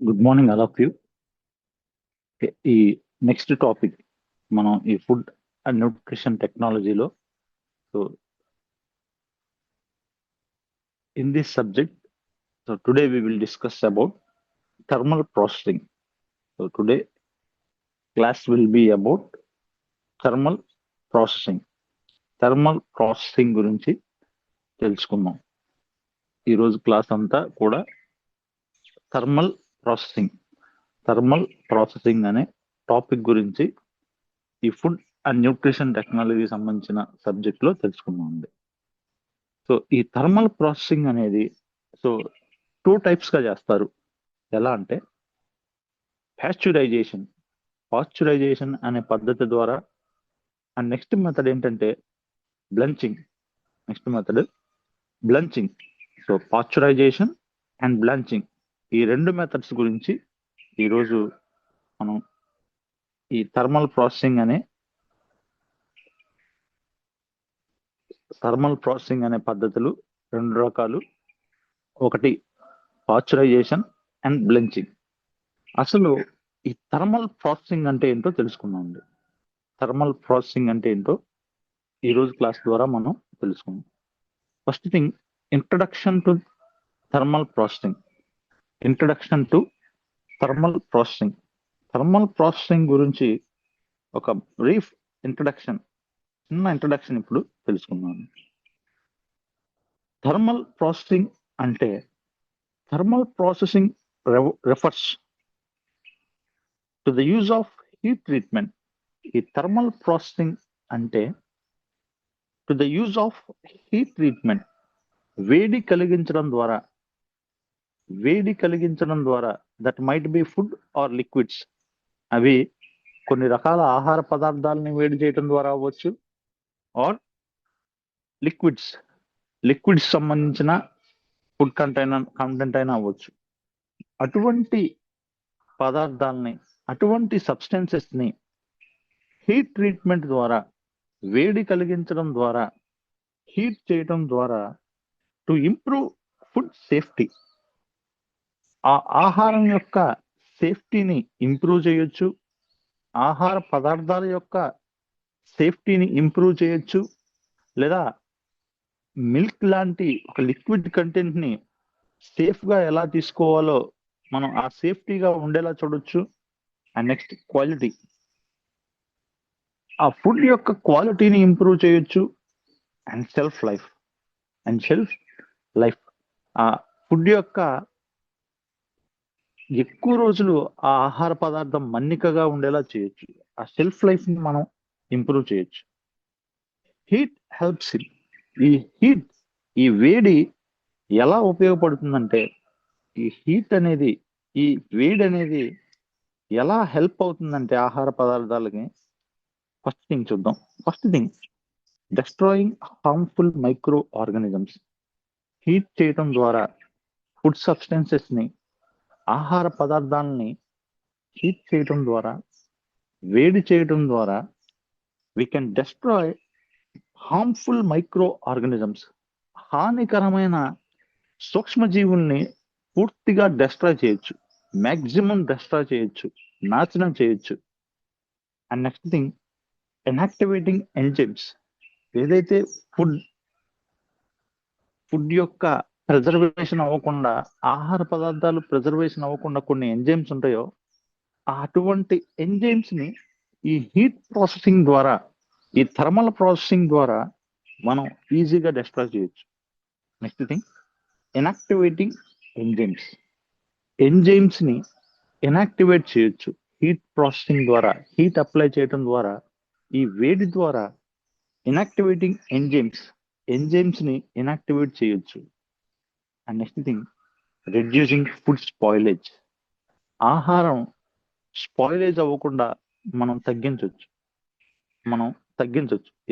Good morning all of you. ఈ next topic మనం ఈ ఫుడ్ అండ్ న్యూట్రిషన్ టెక్నాలజీలో so in this subject so today we will discuss about thermal processing. So today class will be about thermal processing. Thermal processing గురించి తెలుసుకుందాం. ఈరోజు class అంతా కూడా thermal processing అనే టాపిక్ గురించి ఈ ఫుడ్ అండ్ న్యూట్రిషన్ టెక్నాలజీ సంబంధించిన సబ్జెక్ట్ లో తెలుసుకుందాం. సో ఈ థర్మల్ ప్రాసెసింగ్ అనేది సో 2 టైప్స్ గా చేస్తారు. ఎలా అంటే పాశ్చరైజేషన్ అనే పద్ధతి ద్వారా, అండ్ నెక్స్ట్ మెథడ్ ఏంటంటే బ్లంచింగ్. సో పాశ్చరైజేషన్ అండ్ బ్లంచింగ్, ఈ 2 మెథడ్స్ గురించి ఈరోజు మనం ఈ థర్మల్ ప్రాసెసింగ్ అనే పద్ధతులు 2 రకాలు. ఒకటి పాశ్చరైజేషన్ అండ్ బ్లంచింగ్. అసలు ఈ థర్మల్ ప్రాసెసింగ్ అంటే ఏంటో తెలుసుకుందాం. థర్మల్ ప్రాసెసింగ్ అంటే ఏంటో ఈరోజు క్లాస్ ద్వారా మనం తెలుసుకుందాం. First thing, introduction to thermal processing. Thermal processing గురించి ఒక బ్రీఫ్ చిన్న ఇంట్రడక్షన్ ఇప్పుడు తెలుసుకుందాం. థర్మల్ ప్రాసెసింగ్ అంటే thermal processing refers to the use of heat treatment. ఈ థర్మల్ ప్రాసెసింగ్ అంటే to the use of heat treatment, వేడి కలిగించడం ద్వారా that might be food or liquids. అవి కొన్ని రకాల ఆహార పదార్థాలని వేడి చేయడం ద్వారా అవ్వచ్చు, ఆర్ లిక్విడ్స్ సంబంధించిన ఫుడ్ కంటెంట్ అయినా అవ్వచ్చు. అటువంటి పదార్థాలని, అటువంటి సబ్స్టెన్సెస్ ని హీట్ ట్రీట్మెంట్ ద్వారా, వేడి కలిగించడం ద్వారా, హీట్ చేయడం ద్వారా టు ఇంప్రూవ్ ఫుడ్ సేఫ్టీ, ఆ ఆహారం యొక్క సేఫ్టీని ఇంప్రూవ్ చేయొచ్చు, ఆహార పదార్థాల యొక్క సేఫ్టీని ఇంప్రూవ్ చేయొచ్చు, లేదా మిల్క్ లాంటి ఒక లిక్విడ్ కంటెంట్ ని సేఫ్ గా ఎలా తీసుకోవాలో మనం ఆ సేఫ్టీగా ఉండేలా చూడొచ్చు. అండ్ నెక్స్ట్ క్వాలిటీ, ఆ ఫుడ్ యొక్క క్వాలిటీని ఇంప్రూవ్ చేయొచ్చు. అండ్ షెల్ఫ్ లైఫ్, ఆ ఫుడ్ యొక్క ఎక్కువ రోజులు ఆ ఆహార పదార్థం మన్నికగా ఉండేలా చేయొచ్చు. ఆ షెల్ఫ్ లైఫ్ ని మనం ఇంప్రూవ్ చేయొచ్చు. Heat helps. ఈ వేడి ఎలా ఉపయోగపడుతుందంటే, ఈ వేడి అనేది ఎలా హెల్ప్ అవుతుందంటే ఆహార పదార్థాలకి ఫస్ట్ థింగ్ చూద్దాం. Destroying harmful micro organisms. Heat చేయడం ద్వారా ఫుడ్ సబ్స్టెన్సెస్ ని, ఆహార పదార్థాలని హీట్ చేయడం ద్వారా, వేడి చేయడం ద్వారా we can destroy harmful micro organisms. హానికరమైన సూక్ష్మజీవుల్ని పూర్తిగా డెస్ట్రాయ్ చేయొచ్చు, మ్యాక్సిమం డెస్ట్రాయ్ చేయొచ్చు, నాశనం చేయొచ్చు. And next thing, inactivating enzymes. ఏదైతే ఫుడ్ యొక్క ప్రిజర్వేషన్ అవ్వకుండా, ఆహార పదార్థాలు ప్రిజర్వేషన్ అవ్వకుండా కొన్ని ఎంజైమ్స్ ఉంటాయో, అటువంటి ఎంజైమ్స్ ని ఈ హీట్ ప్రాసెసింగ్ ద్వారా, ఈ థర్మల్ ప్రాసెసింగ్ ద్వారా మనం ఈజీగా డెస్ట్రాయ్ చేయొచ్చు. నెక్స్ట్ థింగ్, ఇన్యాక్టివేటింగ్ ఎంజైమ్స్ ని ఇన్యాక్టివేట్ చేయొచ్చు హీట్ ప్రాసెసింగ్ ద్వారా. హీట్ అప్లై చేయడం ద్వారా, ఈ వేడి ద్వారా ఇన్యాక్టివేటింగ్ ఎంజైమ్స్ ని ఇన్యాక్టివేట్ చేయొచ్చు. And next thing, reducing food spoilage. ఆహారం స్పాయిలేజ్ అవ్వకుండా మనం తగ్గించవచ్చు.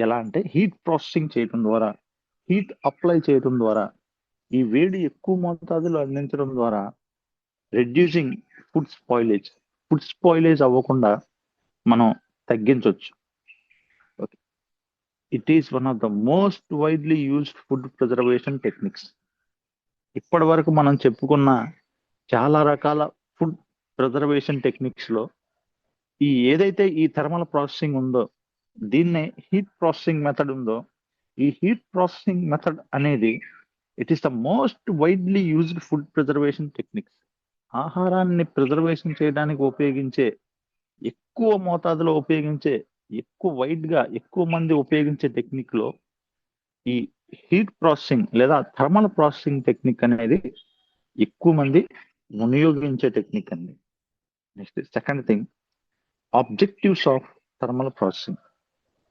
ఎలా అంటే హీట్ ప్రాసెసింగ్ చేయడం ద్వారా, హీట్ అప్లై చేయడం ద్వారా, ఈ వేడి ఎక్కువ మోతాదులో అందించడం ద్వారా రెడ్యూసింగ్ ఫుడ్ స్పాయిలేజ్ అవ్వకుండా మనం తగ్గించవచ్చు. It is one of the most widely used food preservation techniques. ఇప్పటి వరకు మనం చెప్పుకున్న చాలా రకాల ఫుడ్ ప్రిజర్వేషన్ టెక్నిక్స్ లో ఏదైతే ఈ థర్మల్ ప్రాసెసింగ్ ఉందో దీన్నే హీట్ ప్రాసెసింగ్ మెథడ్ ఉందో, ఈ హీట్ ప్రాసెసింగ్ మెథడ్ అనేది it is the most widely used food preservation techniques. ఆహారాన్ని ప్రిజర్వేషన్ చేయడానికి ఉపయోగించే, ఎక్కువ మోతాదులో ఉపయోగించే, ఎక్కువ మంది ఉపయోగించే టెక్నిక్ లో ఈ హీట్ ప్రాసెసింగ్ లేదా థర్మల్ ప్రాసెసింగ్ టెక్నిక్ అనేది ఎక్కువ మంది వినియోగించే టెక్నిక్ అండి. Next second thing, objectives of thermal processing.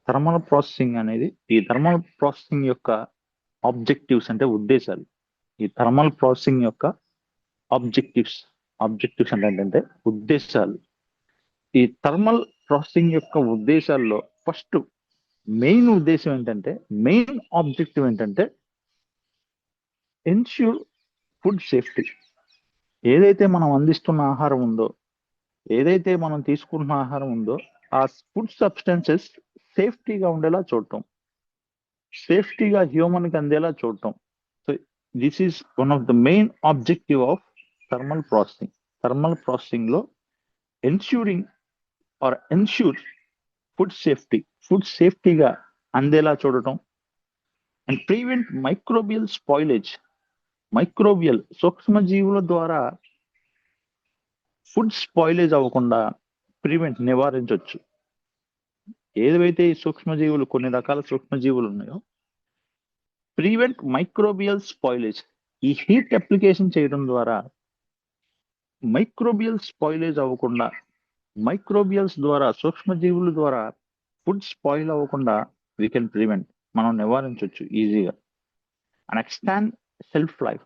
Thermal processing అనేది, ఈ థర్మల్ ప్రాసెసింగ్ యొక్క ఆబ్జెక్టివ్స్ అంటే ఉద్దేశాలు. ఈ థర్మల్ ప్రాసెసింగ్ యొక్క ఆబ్జెక్టివ్స్ అంటే ఏంటంటే ఉద్దేశాలు. ఈ థర్మల్ ప్రాసెసింగ్ యొక్క ఉద్దేశాల్లో ఫస్ట్ మెయిన్ ఉద్దేశం ఏంటంటే, మెయిన్ ఆబ్జెక్టివ్ ఏంటంటే ఎన్ష్యూర్ ఫుడ్ సేఫ్టీ. ఏదైతే మనం అందిస్తున్న ఆహారం ఉందో, ఏదైతే మనం తీసుకుంటున్న ఆహారం ఉందో, ఆ ఫుడ్ సబ్స్టెన్సెస్ సేఫ్టీగా ఉండేలా చూడటం, సేఫ్టీగా హ్యూమన్ కి అందేలా చూడటం. So this is one of the main objective of thermal processing. Thermal processing లో ఎన్ష్యూర్ ఫుడ్ సేఫ్టీగా అందేలా చూడటం, అండ్ ప్రివెంట్ మైక్రోబియల్ స్పాయిలేజ్. సూక్ష్మజీవుల ద్వారా ఫుడ్ స్పాయిలేజ్ అవ్వకుండా నివారించవచ్చు. ఏదైతే ఈ సూక్ష్మజీవులు, కొన్ని రకాల సూక్ష్మజీవులు ఉన్నాయో, ప్రివెంట్ మైక్రోబియల్ స్పాయిలేజ్. ఈ హీట్ అప్లికేషన్ చేయడం ద్వారా మైక్రోబియల్ స్పాయిలేజ్ అవ్వకుండా, మైక్రోబియల్స్ ద్వారా, సూక్ష్మజీవుల ద్వారా ఫుడ్ స్పాయిల్ అవ్వకుండా మనం నివారించవచ్చు ఈజీగా. And extend shelf life.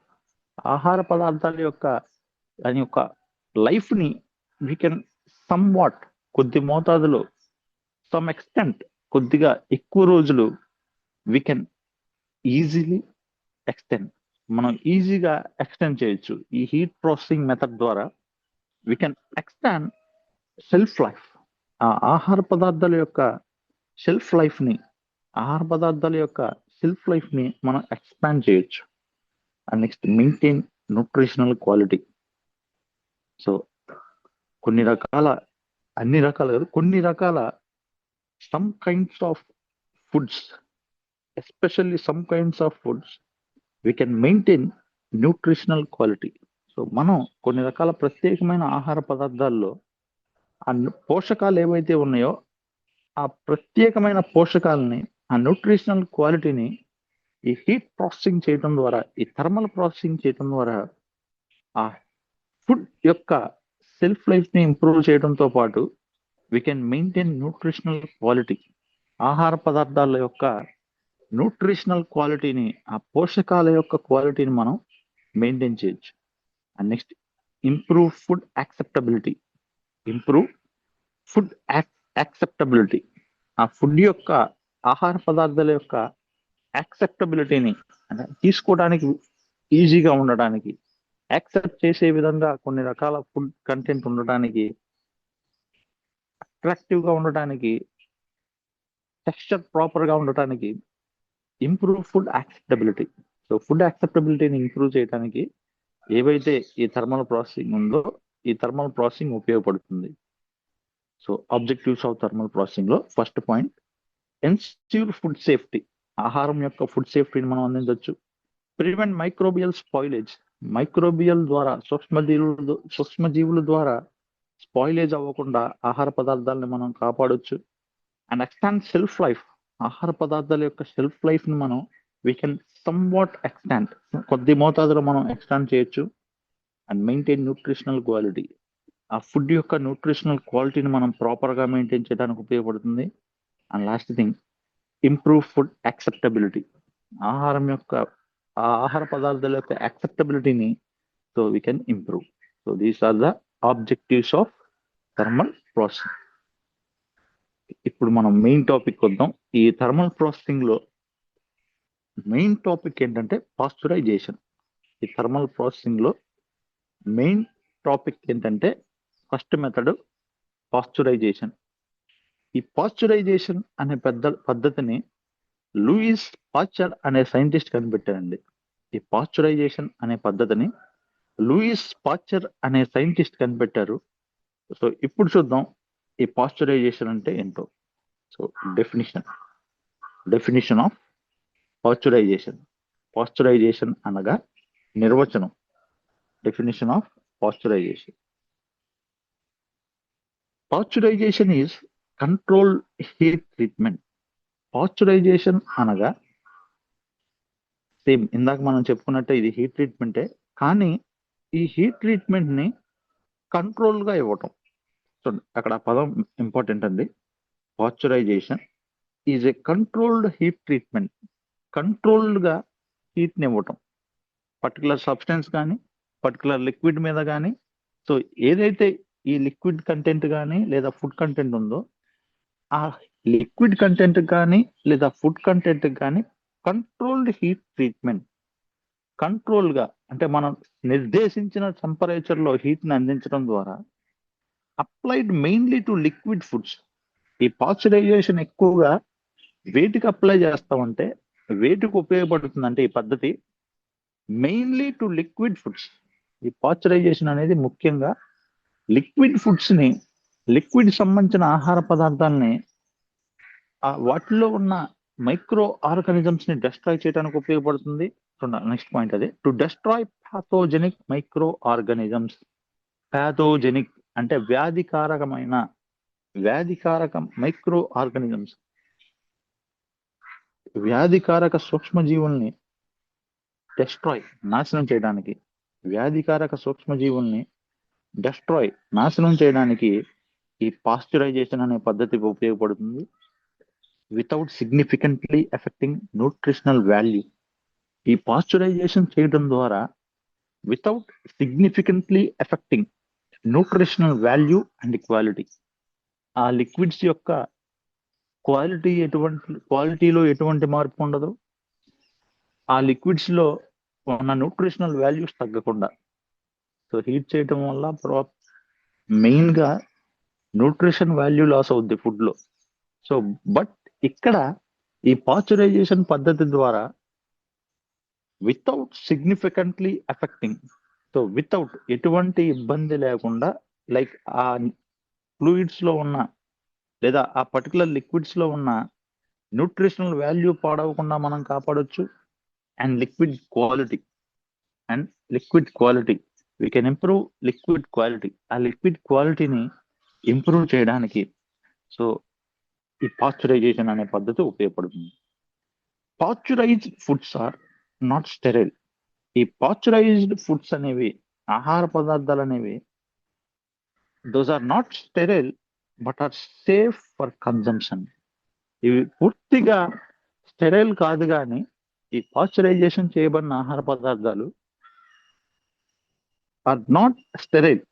ఆహార పదార్థాల యొక్క లైఫ్ ని వీ కెన్ కొద్ది మోతాదులో, సమ్ ఎక్స్టెంట్, కొద్దిగా ఎక్కువ రోజులు వీ కెన్ ఈజీలీ మనం ఈజీగా ఎక్స్టెండ్ చేయొచ్చు. ఈ హీట్ ప్రాసెసింగ్ మెథడ్ ద్వారా we can extend shelf life. ఆ ఆహార పదార్థాల యొక్క షెల్ఫ్ లైఫ్ ని మనం ఎక్స్పాండ్ చేయొచ్చు. And next, maintain nutritional quality. So కొన్ని రకాల some kinds of foods, especially some kinds of foods, we can maintain nutritional quality. So మనం కొన్ని రకాల ప్రత్యేకమైన ఆహార పదార్థాల్లో ఆ పోషకాలు ఏవైతే ఉన్నాయో, ఆ ప్రత్యేకమైన పోషకాలని, ఆ న్యూట్రిషనల్ క్వాలిటీని ఈ హీట్ ప్రాసెసింగ్ చేయడం ద్వారా, ఈ థర్మల్ ప్రాసెసింగ్ చేయడం ద్వారా ఆ ఫుడ్ యొక్క సెల్ఫ్ లైఫ్ ని ఇంప్రూవ్ చేయడంతో పాటు we can maintain nutritional quality. ఆహార పదార్థాల యొక్క న్యూట్రిషనల్ క్వాలిటీని, ఆ పోషకాల యొక్క క్వాలిటీని మనం మెయింటైన్ చేయొచ్చు. And next, improve food acceptability. ఆ ఫుడ్ యొక్క, ఆహార పదార్థాల యొక్క యాక్సెప్టబిలిటీని, అంటే తీసుకోవడానికి ఈజీగా ఉండడానికి, యాక్సెప్ట్ చేసే విధంగా కొన్ని రకాల ఫుడ్ కంటెంట్ ఉండడానికి, అట్రాక్టివ్ గా ఉండటానికి, టెక్స్చర్ ప్రాపర్ గా ఉండటానికి improve food acceptability. So food యాక్సెప్టబిలిటీని ఇంప్రూవ్ చేయడానికి ఏవైతే ఈ థర్మల్ ప్రాసెసింగ్ ఉందో, ఈ థర్మల్ ప్రాసెసింగ్ ఉపయోగపడుతుంది. So objectives of thermal processing లో first point, ensure food safety. ఆహారం యొక్క ఫుడ్ సేఫ్టీని మనం అందించవచ్చు. Prevent microbial spoilage. మైక్రోబియల్ ద్వారా, సూక్ష్మజీవుల ద్వారా స్పాయిలేజ్ అవ్వకుండా ఆహార పదార్థాలని మనం కాపాడొచ్చు. And extend shelf life. ఆహార పదార్థాల యొక్క షెల్ఫ్ లైఫ్ ని మనం వీ కెన్ ఎక్స్టాండ్, కొద్ది మోతాదులో మనం ఎక్స్టాండ్ చేయొచ్చు. And maintain nutritional quality. ఆ ఫుడ్ యొక్క న్యూట్రిషనల్ క్వాలిటీని మనం ప్రాపర్ గా మెయింటైన్ చేయడానికి ఉపయోగపడుతుంది. And last thing, improve food acceptability. ఆహార పదార్థాల యొక్క యాక్సెప్టబిలిటీని so we can improve. So these are the objectives of thermal processing. ఇప్పుడు మనం మెయిన్ టాపిక్ వద్దాం. ఈ థర్మల్ ప్రాసెసింగ్ లో మెయిన్ టాపిక్ ఏంటంటే పాస్చరైజేషన్. ఈ థర్మల్ ప్రాసెసింగ్ లో మెయిన్ టాపిక్ ఏంటంటే ఫస్ట్ మెథడ్ పాస్చరైజేషన్. ఈ పాస్చరైజేషన్ అనే పద్ధతిని లూయిస్ పాస్చర్ అనే సైంటిస్ట్ కనిపెట్టారండి. ఈ పాస్చరైజేషన్ అనే పద్ధతిని లూయిస్ పాస్చర్ అనే సైంటిస్ట్ కనిపెట్టారు. సో ఇప్పుడు చూద్దాం ఈ పాస్చరైజేషన్ అంటే ఏంటో. So definition of pasteurisation. Pasteurisation అనగా నిర్వచనం. Definition of pasteurisation. Pasteurisation is control heat treatment. Pasteurisation అనగా సేమ్ ఇందాక మనం చెప్పుకున్నట్టే ఇది హీట్ ట్రీట్మెంటే, కానీ ఈ హీట్ ట్రీట్మెంట్ ని కంట్రోల్ గా ఇవ్వటం. చూడండి అక్కడ ఆ పదం ఇంపార్టెంట్ అండి. Pasteurisation is a controlled heat treatment. Controlled గా హీట్ ని ఇవ్వటం పర్టికులర్ సబ్స్టెన్స్ కానీ పర్టికులర్ లిక్విడ్ మీద కానీ. సో ఏదైతే ఈ లిక్విడ్ కంటెంట్ కానీ లేదా ఫుడ్ కంటెంట్ ఉందో ఆ లిక్విడ్ కంటెంట్ కానీ లేదా ఫుడ్ కంటెంట్ కానీ కంట్రోల్డ్ హీట్ ట్రీట్మెంట్. కంట్రోల్ గా అంటే మనం నిర్దేశించిన టెంపరేచర్ లో హీట్ ని అందించడం ద్వారా applied mainly to liquid foods. ఈ పాస్చరైజేషన్ ఎక్కువగా వేటికి అప్లై చేస్తామంటే, వేటికి ఉపయోగపడుతుంది అంటే ఈ పద్ధతి మెయిన్లీ టు లిక్విడ్ ఫుడ్స్. ఈ పాస్చరైజేషన్ అనేది ముఖ్యంగా లిక్విడ్ ఫుడ్స్ ని, లిక్విడ్ సంబంధించిన ఆహార పదార్థాలని వాటిలో ఉన్న మైక్రో ఆర్గానిజమ్స్ ని డెస్ట్రాయ్ చేయడానికి ఉపయోగపడుతుంది. నెక్స్ట్ పాయింట్ అదే, to destroy pathogenic micro organisms. Pathogenic అంటే వ్యాధికారక మైక్రో ఆర్గానిజమ్స్, వ్యాధికారక సూక్ష్మజీవుల్ని డెస్ట్రాయ్ నాశనం చేయడానికి, వ్యాధికారక సూక్ష్మజీవుల్ని నాశనం చేయడానికి ఈ పాస్చరైజేషన్ అనే పద్ధతి ఉపయోగపడుతుంది. Without significantly effecting nutritional value. ఈ పాస్చరైజేషన్ చేయడం ద్వారా without significantly effecting nutritional value and quality. ఆ లిక్విడ్స్ యొక్క క్వాలిటీలో ఎటువంటి మార్పు ఉండదు, ఆ లిక్విడ్స్ లో ఉన్న న్యూట్రిషనల్ వాల్యూస్ తగ్గకుండా. సో హీట్ చేయడం వల్ల మెయిన్ గా న్యూట్రిషన్ వాల్యూ లాస్ అవుద్ది ఫుడ్ లో. సో బట్ ఇక్కడ ఈ పాస్చరైజేషన్ పద్ధతి ద్వారా without significantly effecting, so without ఎటువంటి ఇబ్బంది లేకుండా, లైక్ ఆ ఫ్లూయిడ్స్ లో ఉన్న లేదా ఆ పర్టికులర్ లిక్విడ్స్ లో ఉన్న న్యూట్రిషనల్ వాల్యూ పాడవకుండా మనం కాపాడొచ్చు. And liquid quality we can improve liquid quality. ఆ లిక్విడ్ క్వాలిటీని ఇంప్రూవ్ చేయడానికి సో ఈ పాస్చరైజేషన్ అనే పద్ధతి ఉపయోగపడుతుంది. Pasteurized foods are not sterile. ఈ పాస్చరైజ్డ్ ఫుడ్స్ అనేవి, ఆహార పదార్థాలు అనేవి, those are not sterile but are safe for consumption. ఇవి పూర్తిగా స్టెరైల్ కాదు, కానీ ఈ పాస్చరైజేషన్ చేయబడిన ఆహార పదార్థాలు ఆర్ నాట్ స్టెరైల్.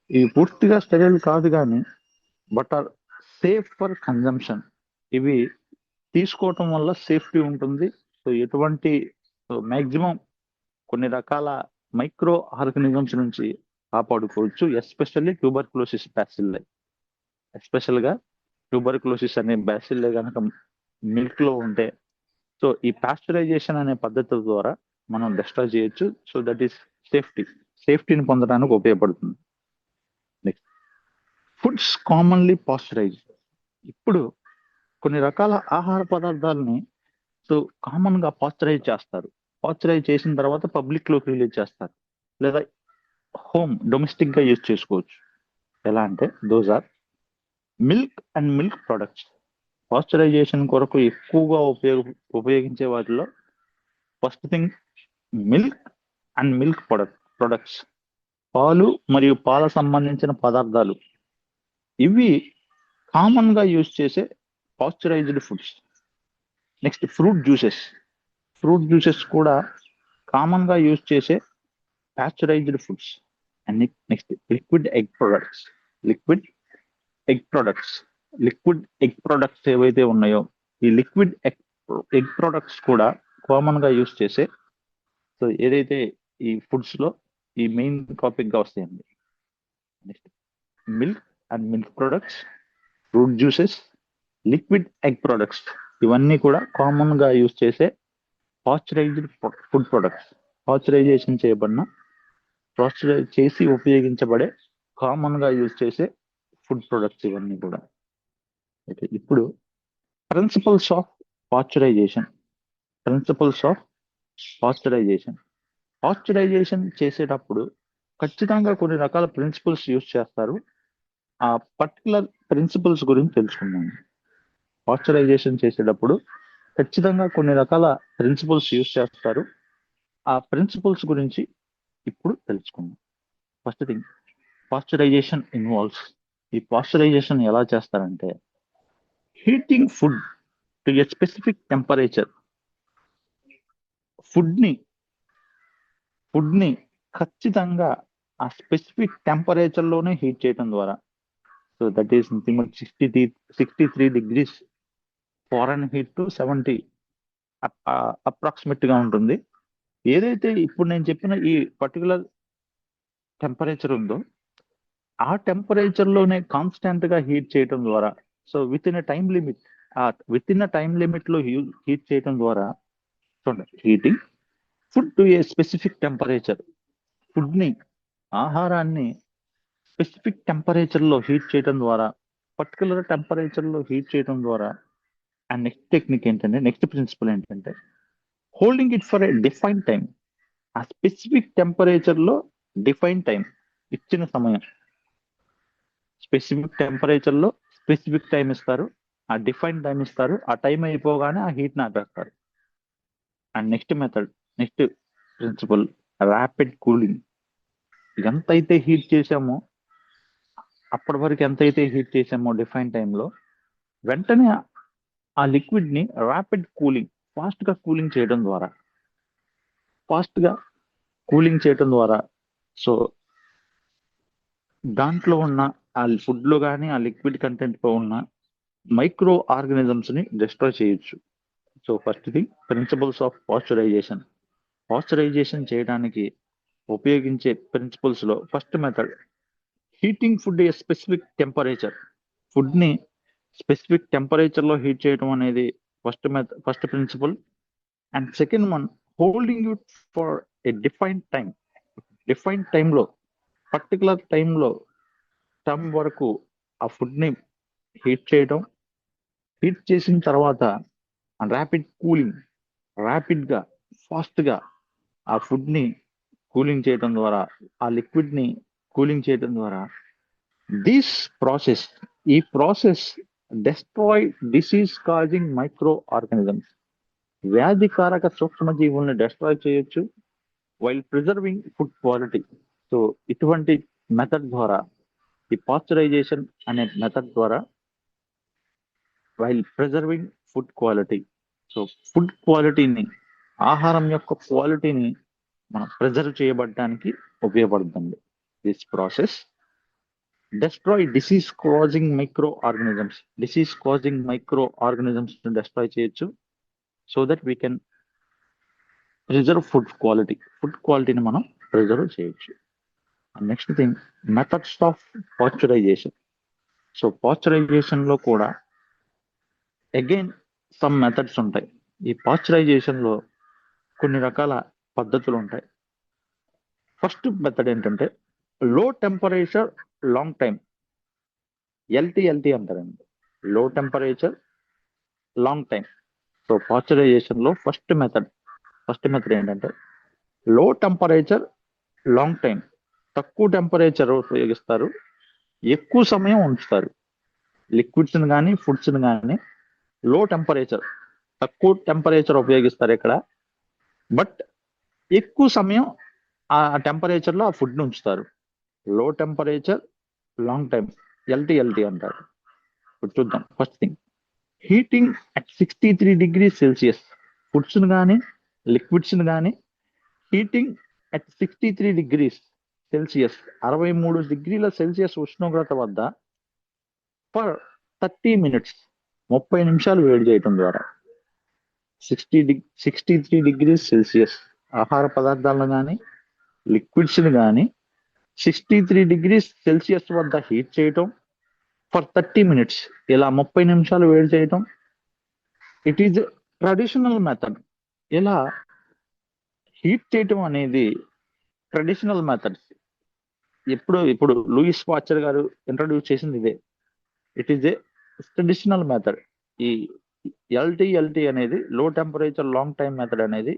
ఇవి పూర్తిగా స్టెరైల్ కాదు కానీ but are safe for consumption. ఇవి తీసుకోవటం వల్ల సేఫ్టీ ఉంటుంది. సో ఎటువంటి మ్యాక్సిమం కొన్ని రకాల మైక్రో ఆర్గానిజమ్స్ నుంచి కాపాడుకోవచ్చు. Especially tuberculosis బ్యాసిల్లై. ఎస్పెషల్ గా ట్యూబర్క్లోసిస్ అనే బ్యాసిల్లై కనుక మిల్క్ లో ఉంటే సో ఈ పాస్చరైజేషన్ అనే పద్ధతి ద్వారా మనం డెస్ట్రాయ్ చేయొచ్చు. సో దట్ ఈస్ సేఫ్టీని పొందడానికి ఉపయోగపడుతుంది. Next, foods commonly pasteurised. ఇప్పుడు కొన్ని రకాల ఆహార పదార్థాలని సో కామన్ గా పాస్చరైజ్ చేస్తారు. పాస్చరైజ్ చేసిన తర్వాత పబ్లిక్ లోకి రిలీజ్ చేస్తారు, లేదా డొమెస్టిక్ గా యూజ్ చేసుకోవచ్చు. ఎలా అంటే those are milk and milk products. Pasteurisation కొరకు ఎక్కువగా ఉపయోగించే వాటిలో first thing milk and milk products. పాలు మరియు పాల సంబంధించిన పదార్థాలు, ఇవి కామన్ గా యూజ్ చేసే pasteurised foods. Next fruit juices కూడా కామన్ గా యూజ్ చేసే pasteurised foods. And next liquid egg products ఏవైతే ఉన్నాయో ఈ లిక్విడ్ ఎగ్ ప్రొడక్ట్స్ కూడా కామన్ గా యూజ్ చేసే సో ఏదైతే ఈ ఫుడ్స్ లో ఈ మెయిన్ టాపిక్ గా వస్తాయండి. Next milk and milk products, fruit juices, liquid egg products, ఇవన్నీ కూడా కామన్ గా యూజ్ చేసే పాస్చరైజ్డ్ ఫుడ్ ప్రొడక్ట్స్. పాస్చరైజేషన్ చేసి ఉపయోగించబడే కామన్ గా యూజ్ చేసే ఫుడ్ ప్రొడక్ట్స్ ఇవన్నీ కూడా. ఓకే, ఇప్పుడు principles of pasteurization. Principles of pasteurization. Pasteurization చేసేటప్పుడు ఖచ్చితంగా కొన్ని రకాల ప్రిన్సిపల్స్ యూజ్ చేస్తారు. ఆ పర్టికులర్ ప్రిన్సిపల్స్ గురించి తెలుసుకుందాం. పాశ్చరైజేషన్ చేసేటప్పుడు ఖచ్చితంగా కొన్ని రకాల ప్రిన్సిపల్స్ యూజ్ చేస్తారు. ఆ ప్రిన్సిపల్స్ గురించి ఇప్పుడు తెలుసుకుందాం. First thing, pasteurization involves. ఈ పాశ్చరైజేషన్ ఎలా చేస్తారంటే, heating food to a specific temperature. ఫుడ్ని ఖచ్చితంగా ఆ స్పెసిఫిక్ టెంపరేచర్లోనే హీట్ చేయడం ద్వారా, so that is nothing but 63 degrees Fahrenheit to 70 approximate గా ఉంటుంది. ఏదైతే ఇప్పుడు నేను చెప్పిన ఈ పర్టికులర్ టెంపరేచర్ ఉందో ఆ టెంపరేచర్ లోనే కాన్స్టెంట్ గా హీట్ చేయడం ద్వారా, so with in time limit, time limit లో హీట్ చేయడం ద్వారా, చూడండి, heating food to A specific temperature. Food ని, ఆహారాన్ని స్పెసిఫిక్ టెంపరేచర్ లో హీట్ చేయడం ద్వారా, పర్టికులర్ టెంపరేచర్ లో హీట్ చేయడం ద్వారా. అండ్ నెక్స్ట్ టెక్నిక్ ఏంటంటే, నెక్స్ట్ ప్రిన్సిపల్ ఏంటంటే, holding it for A define time. ఆ స్పెసిఫిక్ టెంపరేచర్ లో డిఫైన్ టైం, ఇచ్చిన సమయం, స్పెసిఫిక్ టెంపరేచర్ లో స్పెసిఫిక్ టైం ఇస్తారు, ఆ డిఫైన్ టైం ఇస్తారు. ఆ టైం అయిపోగానే ఆ హీట్ ఆపేస్తారు. And next principle, rapid cooling. ఎంతైతే హీట్ చేసామో, అప్పటి వరకు ఎంతైతే హీట్ చేసామో డిఫైన్ టైంలో, వెంటనే ఆ లిక్విడ్ ని ర్యాపిడ్ కూలింగ్, ఫాస్ట్ గా కూలింగ్ చేయడం ద్వారా, సో దాంట్లో ఉన్న ఆ ఫుడ్ లో కానీ ఆ లిక్విడ్ కంటెంట్ లో ఉన్న మైక్రో ఆర్గానిజమ్స్ ని డిస్ట్రాయ్ చేయొచ్చు. So first thing, principles of pasteurization. Pasteurization చేయడానికి ఉపయోగించే ప్రిన్సిపల్స్ లో first method, heating food a specific temperature. Food ని స్పెసిఫిక్ టెంపరేచర్ లో హీట్ చేయడం అనేది first principle. And second one, holding it for a defined time. Defined టైంలో, particular టైంలో, term వరకు ఆ ఫుడ్ ని హీట్ చేయడం. హీట్ చేసిన తర్వాత ర్యాపిడ్ కూలింగ్, ర్యాపిడ్ గా, ఫాస్ట్ గా ఆ ఫుడ్ ని కూలింగ్ చేయడం ద్వారా, ఆ లిక్విడ్ ని కూలింగ్ చేయడం ద్వారా, దిస్ ప్రాసెస్, ఈ process destroy disease causing micro organisms. వ్యాధికారక సూక్ష్మజీవుల్ని డెస్ట్రాయ్ చేయొచ్చు, while preserving food quality. So ఇటువంటి మెథడ్ ద్వారా, ఈ పాశ్చరైజేషన్ అనే మెథడ్ ద్వారా, while preserving food quality, so food క్వాలిటీని, ఆహారం యొక్క క్వాలిటీని మనం ప్రిజర్వ్ చేయబడటానికి ఉపయోగపడుతుంది. This process destroy disease causing micro organisms destroy చేయొచ్చు, so that we can preserve food క్వాలిటీని మనం ప్రిజర్వ్ చేయొచ్చు. Next thing, methods of pasteurization. So pasteurization లో కూడా అగైన్ సమ్ మెథడ్స్ ఉంటాయి. ఈ పాశ్చరైజేషన్ లో కొన్ని రకాల పద్ధతులు ఉంటాయి. ఫస్ట్ మెథడ్ ఏంటంటే, low temperature long time, LT అంటారండి, low temperature long time. So pasteurization లో ఫస్ట్ మెథడ్ ఏంటంటే, లో టెంపరేచర్ లాంగ్ టైం. తక్కువ టెంపరేచర్ ఉపయోగిస్తారు, ఎక్కువ సమయం ఉంచుతారు. లిక్విడ్స్ కానీ ఫుడ్స్ కానీ లో టెంపరేచర్, తక్కువ టెంపరేచర్ ఉపయోగిస్తారు ఇక్కడ, బట్ ఎక్కువ సమయం ఆ టెంపరేచర్ లో ఆ ఫుడ్ ని ఉంచుతారు. లో టెంపరేచర్ లాంగ్ టైం, ఎల్టీ అంటారు. ఇప్పుడు చూద్దాం. First thing, heating at 63 degrees Celsius. Foods కానీ లిక్విడ్స్ కానీ హీటింగ్ అట్ 63 degrees Celsius, 63 డిగ్రీల సెల్సియస్ ఉష్ణోగ్రత వద్ద ఫర్ 30 minutes, 30 నిమిషాలు వేడి చేయటం ద్వారా. 63 degrees Celsius ఆహార పదార్థాలను కానీ లిక్విడ్స్ కానీ 63 degrees Celsius వద్ద హీట్ చేయటం ఫర్ 30 minutes, ఇలా 30 నిమిషాలు వేడి చేయటం. It is traditional method. ఇలా హీట్ చేయటం అనేది ట్రెడిషనల్ మెథడ్స్. ఇప్పుడు లూయిస్ పాస్చర్ గారు ఇంట్రడ్యూస్ చేసింది ఇదే. It is a traditional method. ఈ ఎల్టీ అనేది లో టెంపరేచర్ లాంగ్ టైం మెథడ్ అనేది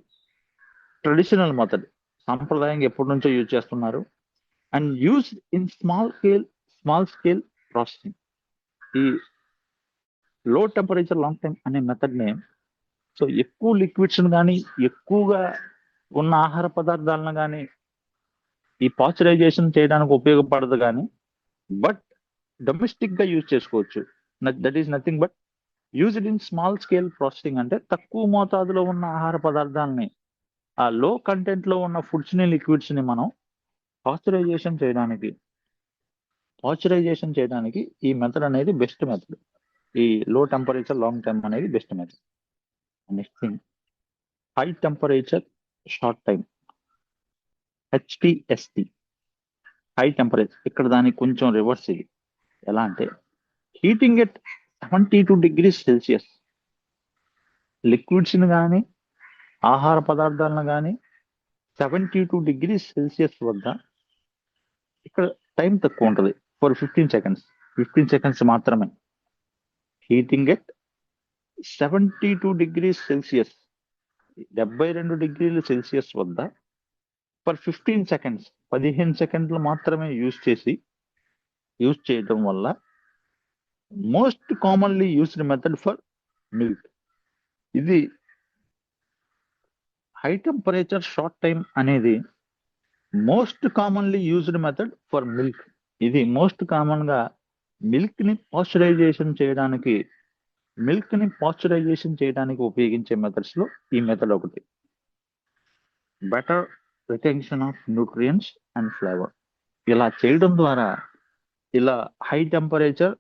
ట్రెడిషనల్ మెథడ్, సాంప్రదాయంగా ఎప్పటి నుంచో యూజ్ చేస్తున్నారు. And use in small scale processing. ఈ లో టెంపరేచర్ లాంగ్ టైం అనే మెథడ్ ని సో ఎక్కువ లిక్విడ్స్ కానీ ఎక్కువగా ఉన్న ఆహార పదార్థాలను కానీ ఈ పాశ్చరైజేషన్ చేయడానికి ఉపయోగపడదు కానీ బట్ డొమెస్టిక్ గా యూజ్ చేసుకోవచ్చు. That is nothing but used in small scale processing. అంటే తక్కువ మోతాదులో ఉన్న ఆహార పదార్థాలని, ఆ లో కంటెంట్ లో ఉన్న ఫుడ్స్ ని లిక్విడ్స్ ని మనం పాశ్చరైజేషన్ చేయడానికి ఈ మెథడ్ అనేది బెస్ట్ మెథడ్. ఈ లో టెంపరేచర్ లాంగ్ టైం అనేది best method. Next thing, high temperature short time, HTST. High temperature ఇక్కడ దానికి కొంచెం రివర్స్. ఇది ఎలా అంటే heating at 72 degrees Celsius liquids ని కానీ ఆహార పదార్థాలను కానీ 72 degrees Celsius వద్ద, ఇక్కడ టైం తక్కువ ఉంటుంది, ఫర్ 15 seconds మాత్రమే. Heating at 72 degrees Celsius 72 degrees Celsius వద్ద ఫర్ 15 seconds 15 సెకండ్లు మాత్రమే యూజ్ చేయడం వల్ల most commonly used method for milk. ఇది హై టెంపరేచర్ షార్ట్ టైం అనేది most commonly used method for milk. ఇది మోస్ట్ కామన్ గా మిల్క్ ని పాశ్చరైజేషన్ చేయడానికి ఉపయోగించే మెథడ్స్ లో ఈ మెథడ్ ఒకటి. Better retention of nutrients and flavour. ఇలా చేయడం ద్వారా ఇలా high temperature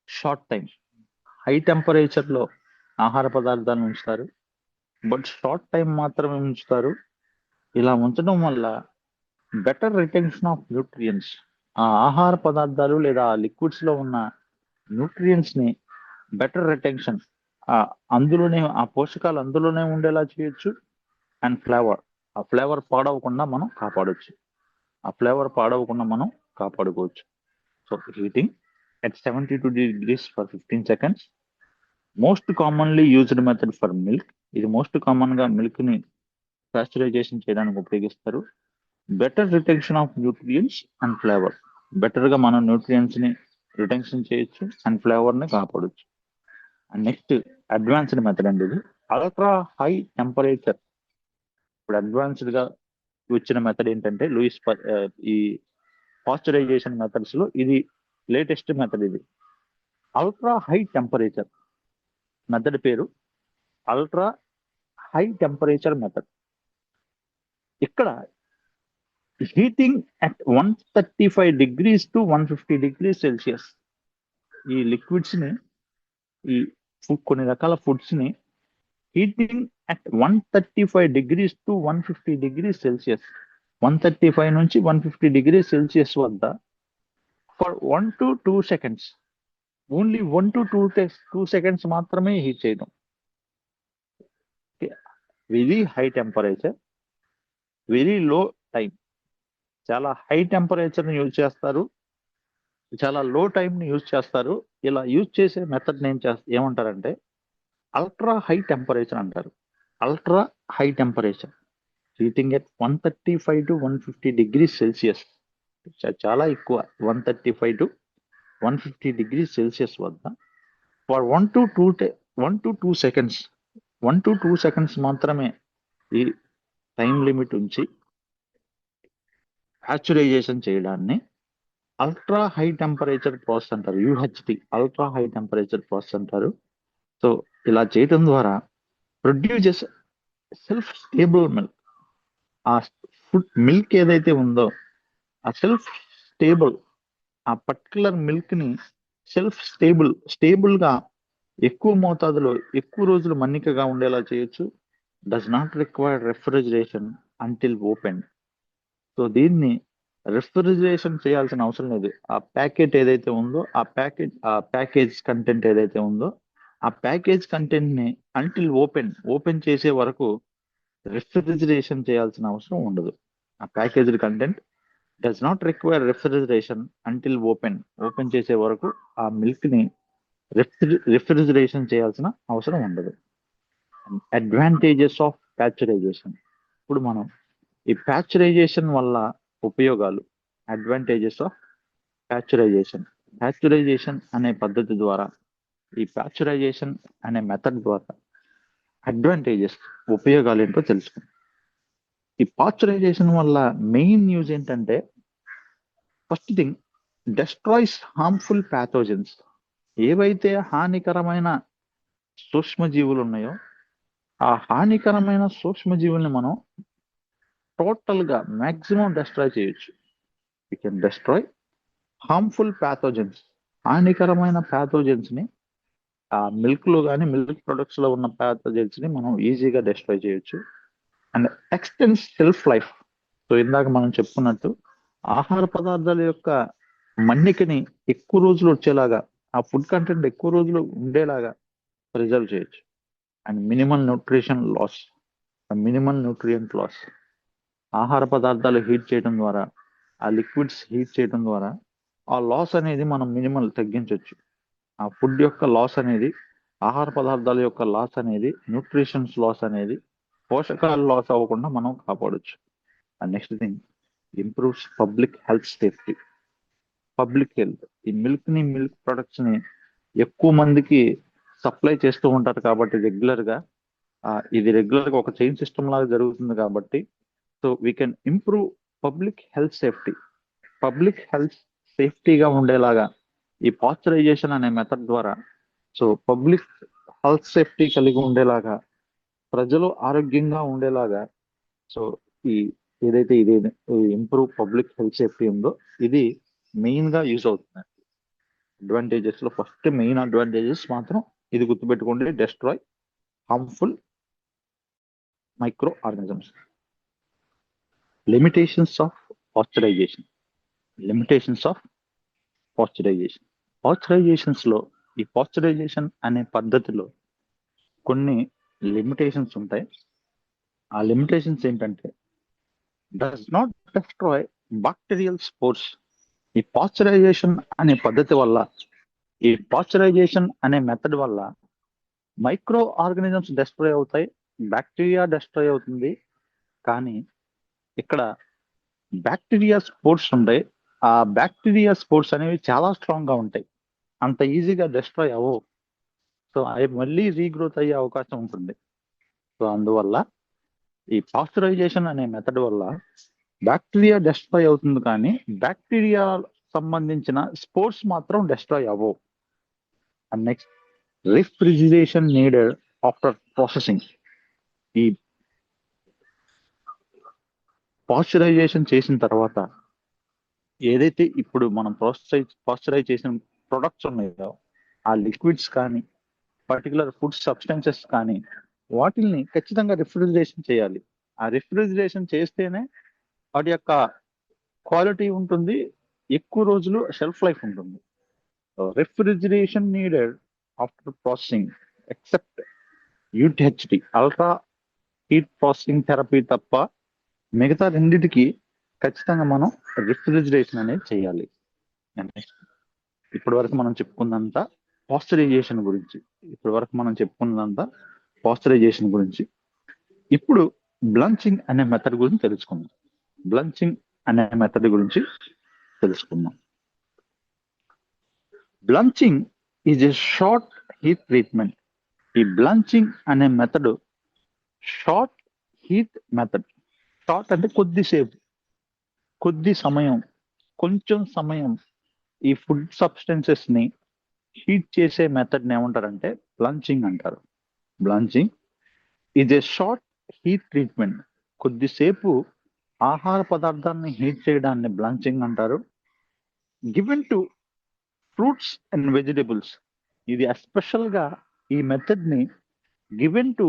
short time, high temperature లో ఆహార పదార్థాలను ఉంచుతారు, బట్ షార్ట్ టైం మాత్రమే ఉంచుతారు. ఇలా ఉంచడం వల్ల బెటర్ రిటెన్షన్ ఆఫ్ న్యూట్రియంట్స్, ఆ ఆహార పదార్థాలు లేదా లిక్విడ్స్ లో ఉన్న న్యూట్రియంట్స్ ని బెటర్ రిటెన్షన్, ఆ పోషకాలు అందులోనే ఉండేలా చేయొచ్చు. అండ్ ఫ్లేవర్, ఆ ఫ్లేవర్ పాడవకుండా మనం కాపాడుకోవచ్చు. So heating at 72 degrees for 15 seconds. Most commonly used method for milk. ఇది మోస్ట్ కామన్ గా మిల్క్ ని పాస్చరైజేషన్ చేయడానికి ఉపయోగిస్తారు. Better retention of nutrients and flavour. Better గా మనం న్యూట్రియంట్స్ ని రిటెన్షన్ చేయొచ్చు అండ్ ఫ్లేవర్ ని కాపాడొచ్చు. అండ్ నెక్స్ట్ అడ్వాన్స్డ్ మెథడ్ అండి ఇది, అల్ట్రా హై టెంపరేచర్. ఇప్పుడు అడ్వాన్స్డ్ గా వచ్చిన మెథడ్ ఏంటంటే ఈ పాశ్చరైజేషన్ మెథడ్స్ లో ఇది లేటెస్ట్ మెథడ్. ఇది అల్ట్రా హై టెంపరేచర్ మెథడ్ పేరు అల్ట్రా హై టెంపరేచర్ మెథడ్. ఇక్కడ heating at 135 degrees to 150 degrees Celsius ఈ లిక్విడ్స్ ని, కొన్ని రకాల ఫుడ్స్ ని heating at 135 degrees to 150 degrees Celsius 135 నుంచి 150 degrees Celsius వద్ద for 1 to 2 seconds, only 1 to 2 seconds మాత్రమే హీట్ చేయడం. Very high temperature, very low time. చాలా హై టెంపరేచర్ ని యూజ్ చేస్తారు, చాలా లో టైం ని యూజ్ చేస్తారు. ఇలా యూజ్ చేసే మెథడ్ ఏమంటారంటే అల్ట్రా హై టెంపరేచర్ అంటారు. Ultra high temperature heating at 135 to 150 degrees Celsius, చాలా ఎక్కువ, 135 to 150 degrees Celsius వద్ద for 1 to 2 seconds 1 to 2 seconds మాత్రమే ఈ టైం లిమిట్ ఉంచి పాశ్చరైజేషన్ చేయడాన్ని అల్ట్రా హై టెంపరేచర్ ప్రాసెస్ అంటారు. UHT, ultra high temperature process అంటారు. సో ఇలా చేయడం ద్వారా ప్రొడ్యూసెస్ సెల్ఫ్ స్టేబుల్ మిల్క్. ఆ ఫుడ్ మిల్క్ ఏదైతే ఉందో ఆ సెల్ఫ్ స్టేబుల్, ఆ పర్టికులర్ మిల్క్ ని సెల్ఫ్ స్టేబుల్ గా ఎక్కువ మోతాదులో ఎక్కువ రోజులు మన్నికగా ఉండేలా చేయొచ్చు. Does not require refrigeration until open. So దీన్ని రెఫ్రిజరేషన్ చేయాల్సిన అవసరం లేదు. ఆ ప్యాకెట్ ఏదైతే ఉందో ఆ ప్యాకేజ్ కంటెంట్ ఏదైతే ఉందో ఆ ప్యాకేజ్ కంటెంట్ ని అంటిల్ ఓపెన్ చేసే వరకు రెఫ్రిజరేషన్ చేయాల్సిన అవసరం ఉండదు. ఆ packaged content does not require refrigeration until open చేసే వరకు ఆ మిల్క్ ని రిఫ్రిజరేషన్ చేయాల్సిన అవసరం ఉండదు. Advantages of pasteurization. ఇప్పుడు మనం ఈ ప్యాక్చరైజేషన్ వల్ల ఉపయోగాలు, అడ్వాంటేజెస్ ఆఫ్ ప్యాక్చరైజేషన్. ప్యాక్చరైజేషన్ అనే పద్ధతి ద్వారా, ఈ ప్యాక్చరైజేషన్ అనే మెథడ్ ద్వారా అడ్వాంటేజెస్, ఉపయోగాలు ఏంటో తెలుసుకుందాం. ఈ పాశ్చరైజేషన్ వల్ల మెయిన్ న్యూస్ ఏంటంటే, first thing, destroys harmful pathogens. ఏవైతే హానికరమైన సూక్ష్మజీవులు ఉన్నాయో ఆ హానికరమైన సూక్ష్మజీవుల్ని మనం టోటల్ గా మాక్సిమం డెస్ట్రాయ్ చేయొచ్చు. We can destroy harmful pathogens. హానికరమైన ప్యాథోజన్స్ ని ఆ మిల్క్ లో కానీ మిల్క్ ప్రొడక్ట్స్ లో ఉన్న ప్యాథోజన్స్ ని మనం ఈజీగా డెస్ట్రాయ్ చేయొచ్చు. And extends shelf life. So ఇందాక మనం చెప్పుకున్నట్టు ఆహార పదార్థాల యొక్క మన్నికని ఎక్కువ రోజులు వచ్చేలాగా, ఆ ఫుడ్ కంటెంట్ ఎక్కువ రోజులు ఉండేలాగా ప్రిజర్వ్ చేయొచ్చు. And minimum nutrient loss. ఆహార పదార్థాలు హీట్ చేయడం ద్వారా, ఆ లిక్విడ్స్ హీట్ చేయడం ద్వారా ఆ లాస్ అనేది మనం మినిమల్ తగ్గించవచ్చు. ఆ ఫుడ్ యొక్క లాస్ అనేది, ఆహార పదార్థాల యొక్క లాస్ అనేది, న్యూట్రిషన్స్ లాస్ అనేది, పోషకాల లాస్ అవ్వకుండా మనం కాపాడొచ్చు. And next thing, improves public health safety. Public health, ఈ మిల్క్ ప్రొడక్ట్స్ ని ఎక్కువ మందికి సప్లై చేస్తూ ఉంటారు కాబట్టి రెగ్యులర్ గా, ఇది రెగ్యులర్ గా ఒక చైన్ సిస్టమ్ లాగా జరుగుతుంది కాబట్టి, so we can improve public health safety. Public health సేఫ్టీగా ఉండేలాగా ఈ పాశ్చరైజేషన్ అనే మెథడ్ ద్వారా, సో పబ్లిక్ హెల్త్ సేఫ్టీ కలిగి ఉండేలాగా, ప్రజలు ఆరోగ్యంగా ఉండేలాగా, సో ఈ ఏదైతే ఇది ఇంప్రూవ్ పబ్లిక్ హెల్త్ సేఫ్టీ ఉందో ఇది మెయిన్ గా యూజ్ అవుతుంది. అడ్వాంటేజెస్ లో ఫస్ట్ మెయిన్ అడ్వాంటేజెస్ మాత్రం ఇది గుర్తుపెట్టుకోండి, destroy harmful micro organisms. Limitations of pasteurization. Pasteurizations లో, ఈ పాశ్చరైజేషన్ అనే పద్ధతిలో కొన్ని లిమిటేషన్స్ ఉంటాయి. ఆ లిమిటేషన్స్ ఏంటంటే, does not destroy bacterial spores. ఈ పాశ్చరైజేషన్ అనే పద్ధతి వల్ల, ఈ పాశ్చరైజేషన్ అనే మెథడ్ వల్ల మైక్రో ఆర్గానిజమ్స్ డెస్ట్రాయ్ అవుతాయి, బ్యాక్టీరియా డెస్ట్రాయ్ అవుతుంది. కానీ ఇక్కడ బ్యాక్టీరియా స్పోర్ట్స్ ఉంటాయి. ఆ బ్యాక్టీరియా స్పోర్ట్స్ అనేవి చాలా స్ట్రాంగ్ గా ఉంటాయి, అంత ఈజీగా డెస్ట్రాయ్ అవ్వవు. సో అవి మళ్ళీ రీగ్రోత్ అయ్యే అవకాశం ఉంటుంది. సో అందువల్ల ఈ పాశ్చరైజేషన్ అనే మెథడ్ వల్ల బ్యాక్టీరియా డెస్ట్రాయ్ అవుతుంది, కానీ బ్యాక్టీరియా సంబంధించిన స్పోర్ట్స్ మాత్రం డెస్ట్రాయ్ అవ్వవు. And next, refrigeration needed after processing. ఈ పాశ్చరైజేషన్ చేసిన తర్వాత ఏదైతే ఇప్పుడు మనం పాశ్చరైజ్ చేసిన ప్రొడక్ట్స్ ఉన్నాయో, ఆ లిక్విడ్స్ కానీ పర్టికులర్ ఫుడ్ సబ్స్టెన్సెస్ కానీ వాటిల్ని ఖచ్చితంగా రిఫ్రిజిరేషన్ చేయాలి. ఆ రిఫ్రిజిరేషన్ చేస్తేనే వాటి యొక్క క్వాలిటీ ఉంటుంది, ఎక్కువ రోజులు షెల్ఫ్ లైఫ్ ఉంటుంది. Refrigeration needed after processing except UTHD, ultra heat processing therapy తప్ప మిగతా రెండింటికి ఖచ్చితంగా మనం రిఫ్రిజిరేషన్ అనేది చేయాలి. ఇప్పటి వరకు మనం చెప్పుకున్నంత పాశ్చరైజేషన్ గురించి. ఇప్పుడు బ్లంచింగ్ అనే మెథడ్ గురించి తెలుసుకుందాం. Blanching is a short heat treatment. ఈ బ్లంచింగ్ అనే method short heat method. Short అంటే కొంచెం సమయం ఈ ఫుడ్ సబ్స్టెన్సెస్ ని హీట్ చేసే మెథడ్ ని ఏమంటారంటే బ్లంచింగ్ అంటారు. Blanching is a short heat treatment. కొద్దిసేపు ఆహార పదార్థాన్ని హీట్ చేయడాన్ని బ్లంచింగ్ అంటారు. Given to fruits and vegetables. ఇది ఎస్పెషల్ గా ఈ మెథడ్ ని given to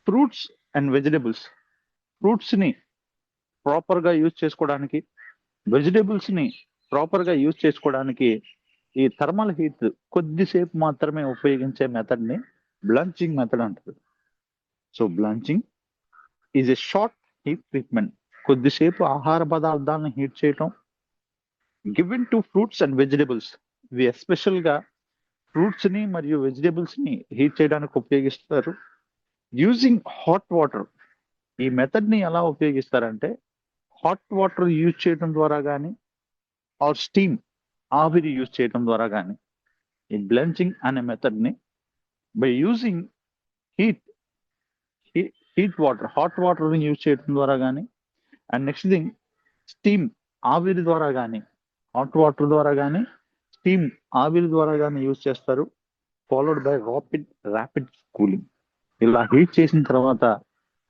fruits and vegetables. Fruits ని ప్రాపర్ గా యూజ్ చేసుకోవడానికి, వెజిటబుల్స్ ని ప్రాపర్ గా యూజ్ చేసుకోవడానికి ఈ థర్మల్ హీట్ కొద్దిసేపు మాత్రమే ఉపయోగించే మెథడ్ ని బ్లంచింగ్ మెథడ్ అంటారు. So blanching is a short heat treatment. కొద్దిసేపు ఆహార పదార్థాలను హీట్ చేయటం. Given to fruits and vegetables, ఇవి ఎస్పెషల్ గా ఫ్రూట్స్ ని మరియు వెజిటబుల్స్ ని హీట్ చేయడానికి ఉపయోగిస్తారు. యూజింగ్ హాట్ వాటర్, ఈ మెథడ్ ని ఎలా ఉపయోగిస్తారంటే హాట్ వాటర్ యూజ్ చేయడం ద్వారా కానీ ఆర్ స్టీమ్, ఆవిరి యూజ్ చేయడం ద్వారా కానీ ఈ బ్లెంచింగ్ అనే మెథడ్ ని by using heat heat water, hot water ని యూజ్ చేయడం ద్వారా కానీ అండ్ నెక్స్ట్ థింగ్ స్టీమ్, ఆవిరి ద్వారా కానీ, హాట్ వాటర్ ద్వారా కానీ స్టీమ్, ఆవిరి ద్వారా కానీ యూజ్ చేస్తారు. Followed by rapid cooling. ఇలా హీట్ చేసిన తర్వాత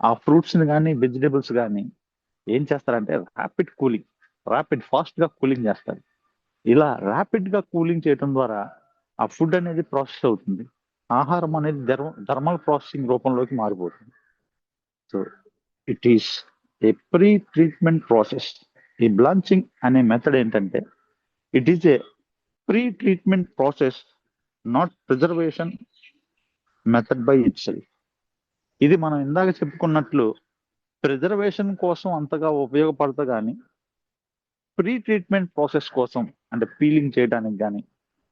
ఆ ఫ్రూట్స్ ని కానీ వెజిటబుల్స్ కానీ ఏం చేస్తారంటే ర్యాపిడ్ ఫాస్ట్ గా కూలింగ్ చేస్తారు. ఇలా ర్యాపిడ్ గా కూలింగ్ చేయడం ద్వారా ఆ ఫుడ్ అనేది ప్రాసెస్ అవుతుంది. ఆహారం అనేది థర్మల్ ప్రాసెసింగ్ రూపంలోకి మారిపోతుంది. So it is a pre treatment process. ఈ బ్లాంచింగ్ అనే మెథడ్ ఏంటంటే it is a pre treatment process, not preservation method by itself. ఇది మనం ఇందాక చెప్పుకున్నట్లు ప్రిజర్వేషన్ కోసం అంతగా ఉపయోగపడతా కానీ ప్రీ ట్రీట్మెంట్ ప్రాసెస్ కోసం అంటే పీలింగ్ చేయడానికి కానీ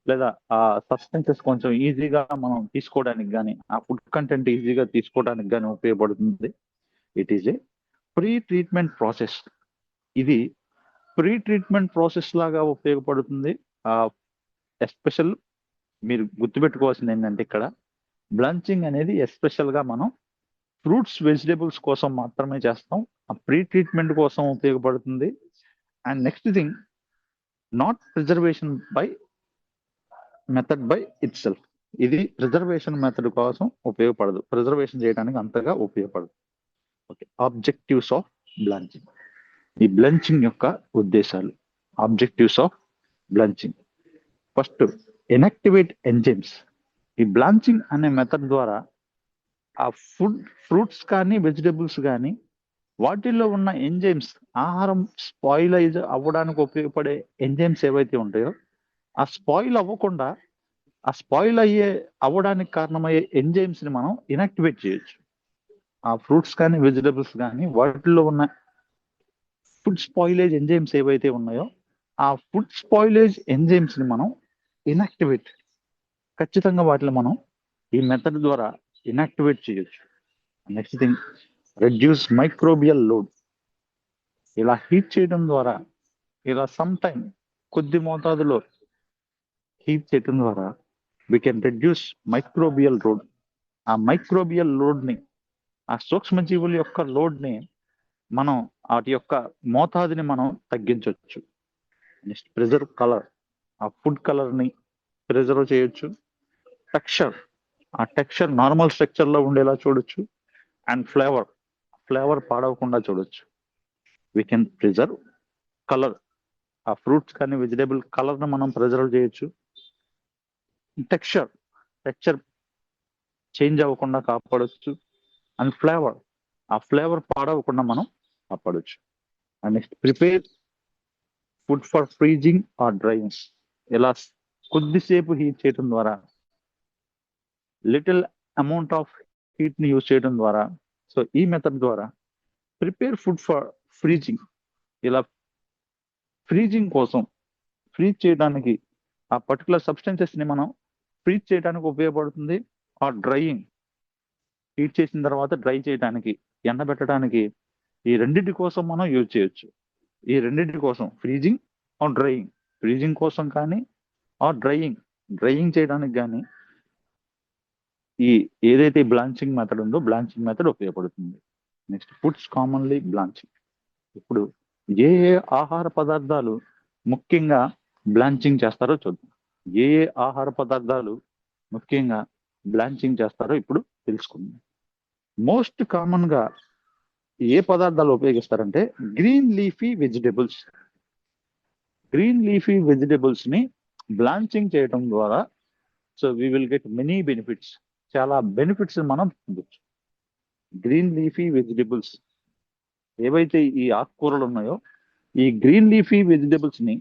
లేదా ఆ సబ్స్టెన్సెస్ కొంచెం ఈజీగా మనం తీసుకోవడానికి కానీ ఆ ఫుడ్ కంటెంట్ ఈజీగా తీసుకోవడానికి కానీ ఉపయోగపడుతుంది. It is a pre treatment process. ఇది ప్రీ ట్రీట్మెంట్ ప్రాసెస్ లాగా ఉపయోగపడుతుంది. ఎస్పెషల్ మీరు గుర్తుపెట్టుకోవాల్సింది ఏంటంటే ఇక్కడ బ్లంచింగ్ అనేది ఎస్పెషల్ గా మనం ఫ్రూట్స్ వెజిటేబుల్స్ కోసం మాత్రమే చేస్తాం. ఆ ప్రీ ట్రీట్మెంట్ కోసం ఉపయోగపడుతుంది. And next thing, not preservation method by itself. ఇది ప్రిజర్వేషన్ మెథడ్ కోసం ఉపయోగపడదు, ప్రిజర్వేషన్ చేయడానికి అంతగా ఉపయోగపడదు. Okay, objectives of blanching. ఈ బ్లంచింగ్ యొక్క ఉద్దేశాలు, objectives of blanching. First, inactivate enzymes. ఈ బ్లాంచింగ్ అనే మెథడ్ ద్వారా ఆ ఫ్రూట్స్ కానీ వెజిటబుల్స్ కానీ వాటిల్లో ఉన్న ఎంజైమ్స్, ఆహారం స్పాయిలైజ్ అవ్వడానికి ఉపయోగపడే ఎంజైమ్స్ ఏవైతే ఉంటాయో ఆ స్పాయిల్ అవ్వకుండా, ఆ స్పాయిల్ అవ్వడానికి కారణమయ్యే ఎంజైమ్స్ ని మనం ఇన్యాక్టివేట్ చేయొచ్చు. ఆ ఫ్రూట్స్ కానీ వెజిటబుల్స్ కానీ వాటిల్లో ఉన్న ఫుడ్ స్పాయిలేజ్ ఎంజైమ్స్ ఏవైతే ఉన్నాయో ఆ ఫుడ్ స్పాయిలేజ్ ఎంజైమ్స్ ని మనం ఇన్యాక్టివేట్, ఖచ్చితంగా వాటిని మనం ఈ మెథడ్ ద్వారా ఇన్యాక్టివేట్ చేయొచ్చు. Next thing, reduce microbial load. ఇలా హీట్ చేయడం ద్వారా, ఇలా సమ్ టైం కొద్ది మోతాదులో హీట్ చేయడం ద్వారా we can reduce microbial load. ఆ మైక్రోబియల్ లోడ్ ని, ఆ సూక్ష్మజీవుల యొక్క లోడ్ ని మనం, వాటి యొక్క మోతాదుని మనం తగ్గించవచ్చు. Next, preserve colour. ఆ ఫుడ్ కలర్ ని ప్రిజర్వ్ చేయొచ్చు. టెక్స్చర్, ఆ టెక్స్చర్ నార్మల్ స్ట్రక్చర్ లో ఉండేలా చూడొచ్చు. అండ్ ఫ్లేవర్ పాడవకుండా చూడొచ్చు. We can preserve colour. ఆ ఫ్రూట్స్ కానీ వెజిటేబుల్ కలర్ ని మనం ప్రిజర్వ్ చేయొచ్చు. టెక్స్చర్ చేంజ్ అవ్వకుండా కాపాడవచ్చు. అండ్ ఆ ఫ్లేవర్ పాడవకుండా మనం కాపాడవచ్చు. And next, prepare food for freezing or drying. ఇలా కొద్దిసేపు హీట్ చేయడం ద్వారా, లిటిల్ అమౌంట్ ఆఫ్ హీట్ ని యూజ్ చేయడం ద్వారా, సో ఈ మెథడ్ ద్వారా ప్రిపేర్ ఫుడ్ ఫర్ ఫ్రీజింగ్. ఇలా ఫ్రీజింగ్ కోసం, ఫ్రీజ్ చేయడానికి ఆ పర్టికులర్ సబ్స్టెన్సెస్ ని మనం ఫ్రీజ్ చేయడానికి ఉపయోగపడుతుంది. ఆ డ్రైయింగ్, హీట్ చేసిన తర్వాత డ్రై చేయడానికి, ఎండబెట్టడానికి, ఈ రెండింటి కోసం మనం యూజ్ చేయొచ్చు. ఈ రెండింటి కోసం, ఫ్రీజింగ్ ఆర్ డ్రైయింగ్, ఫ్రీజింగ్ కోసం కానీ ఆర్ డ్రైయింగ్ చేయడానికి కానీ ఈ ఏదైతే బ్లాంచింగ్ మెథడ్ ఉందో బ్లాంచింగ్ మెథడ్ ఉపయోగపడుతుంది. Next, foods commonly blanching. ఇప్పుడు ఏ ఆహార పదార్థాలు ముఖ్యంగా బ్లాంచింగ్ చేస్తారో చూద్దాం. ఏ ఆహార పదార్థాలు ముఖ్యంగా బ్లాంచింగ్ చేస్తారో ఇప్పుడు తెలుసుకుందాం. మోస్ట్ కామన్ గా ఏ పదార్థాలు ఉపయోగిస్తారంటే గ్రీన్ లీఫీ వెజిటబుల్స్ ని బ్లాంచింగ్ చేయడం ద్వారా so we will get many benefits. చాలా బెనిఫిట్స్ మనం పొందొచ్చు. గ్రీన్ లీఫీ వెజిటబుల్స్ ఏవైతే ఈ ఆకుకూరలు ఉన్నాయో ఈ గ్రీన్ లీఫీ వెజిటబుల్స్ ని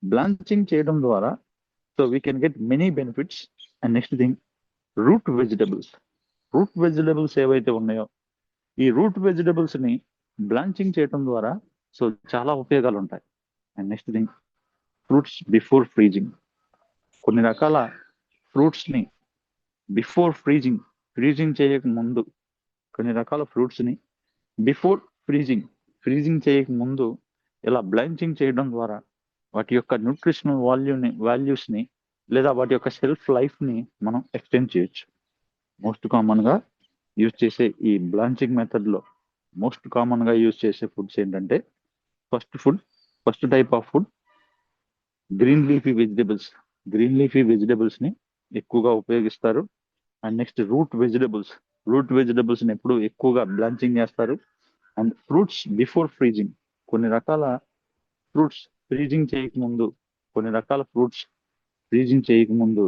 బ్లాంచింగ్ చేయడం ద్వారా so we can get many benefits. And next thing, root vegetables ఏవైతే ఉన్నాయో ఈ రూట్ వెజిటబుల్స్ ని బ్లాంచింగ్ చేయడం ద్వారా సో చాలా ఉపయోగాలు ఉంటాయి. And next thing, fruits before freezing. కొన్ని రకాల ఫ్రూట్స్ ని బిఫోర్ ఫ్రీజింగ్ చేయక ముందు, కొన్ని రకాల ఫ్రూట్స్ ని బిఫోర్ ఫ్రీజింగ్ చేయక ముందు ఇలా బ్లాంచింగ్ చేయడం ద్వారా వాటి యొక్క న్యూట్రిషనల్ వాల్యూస్ ని లేదా వాటి యొక్క షెల్ఫ్ లైఫ్ ని మనం ఎక్స్టెండ్ చేయొచ్చు. మోస్ట్ కామన్ గా యూజ్ చేసే ఈ బ్లాంచింగ్ మెథడ్ లో మోస్ట్ కామన్ గా యూజ్ చేసే ఫుడ్స్ ఏంటంటే, first type of food green leafy vegetables ని ఎక్కువగా ఉపయోగిస్తారు. అండ్ నెక్స్ట్ రూట్ వెజిటబుల్స్ ని ఎప్పుడు ఎక్కువగా బ్లాంచింగ్ చేస్తారు. అండ్ ఫ్రూట్స్ బిఫోర్ ఫ్రీజింగ్, కొన్ని రకాల ఫ్రూట్స్ ఫ్రీజింగ్ చేయకముందు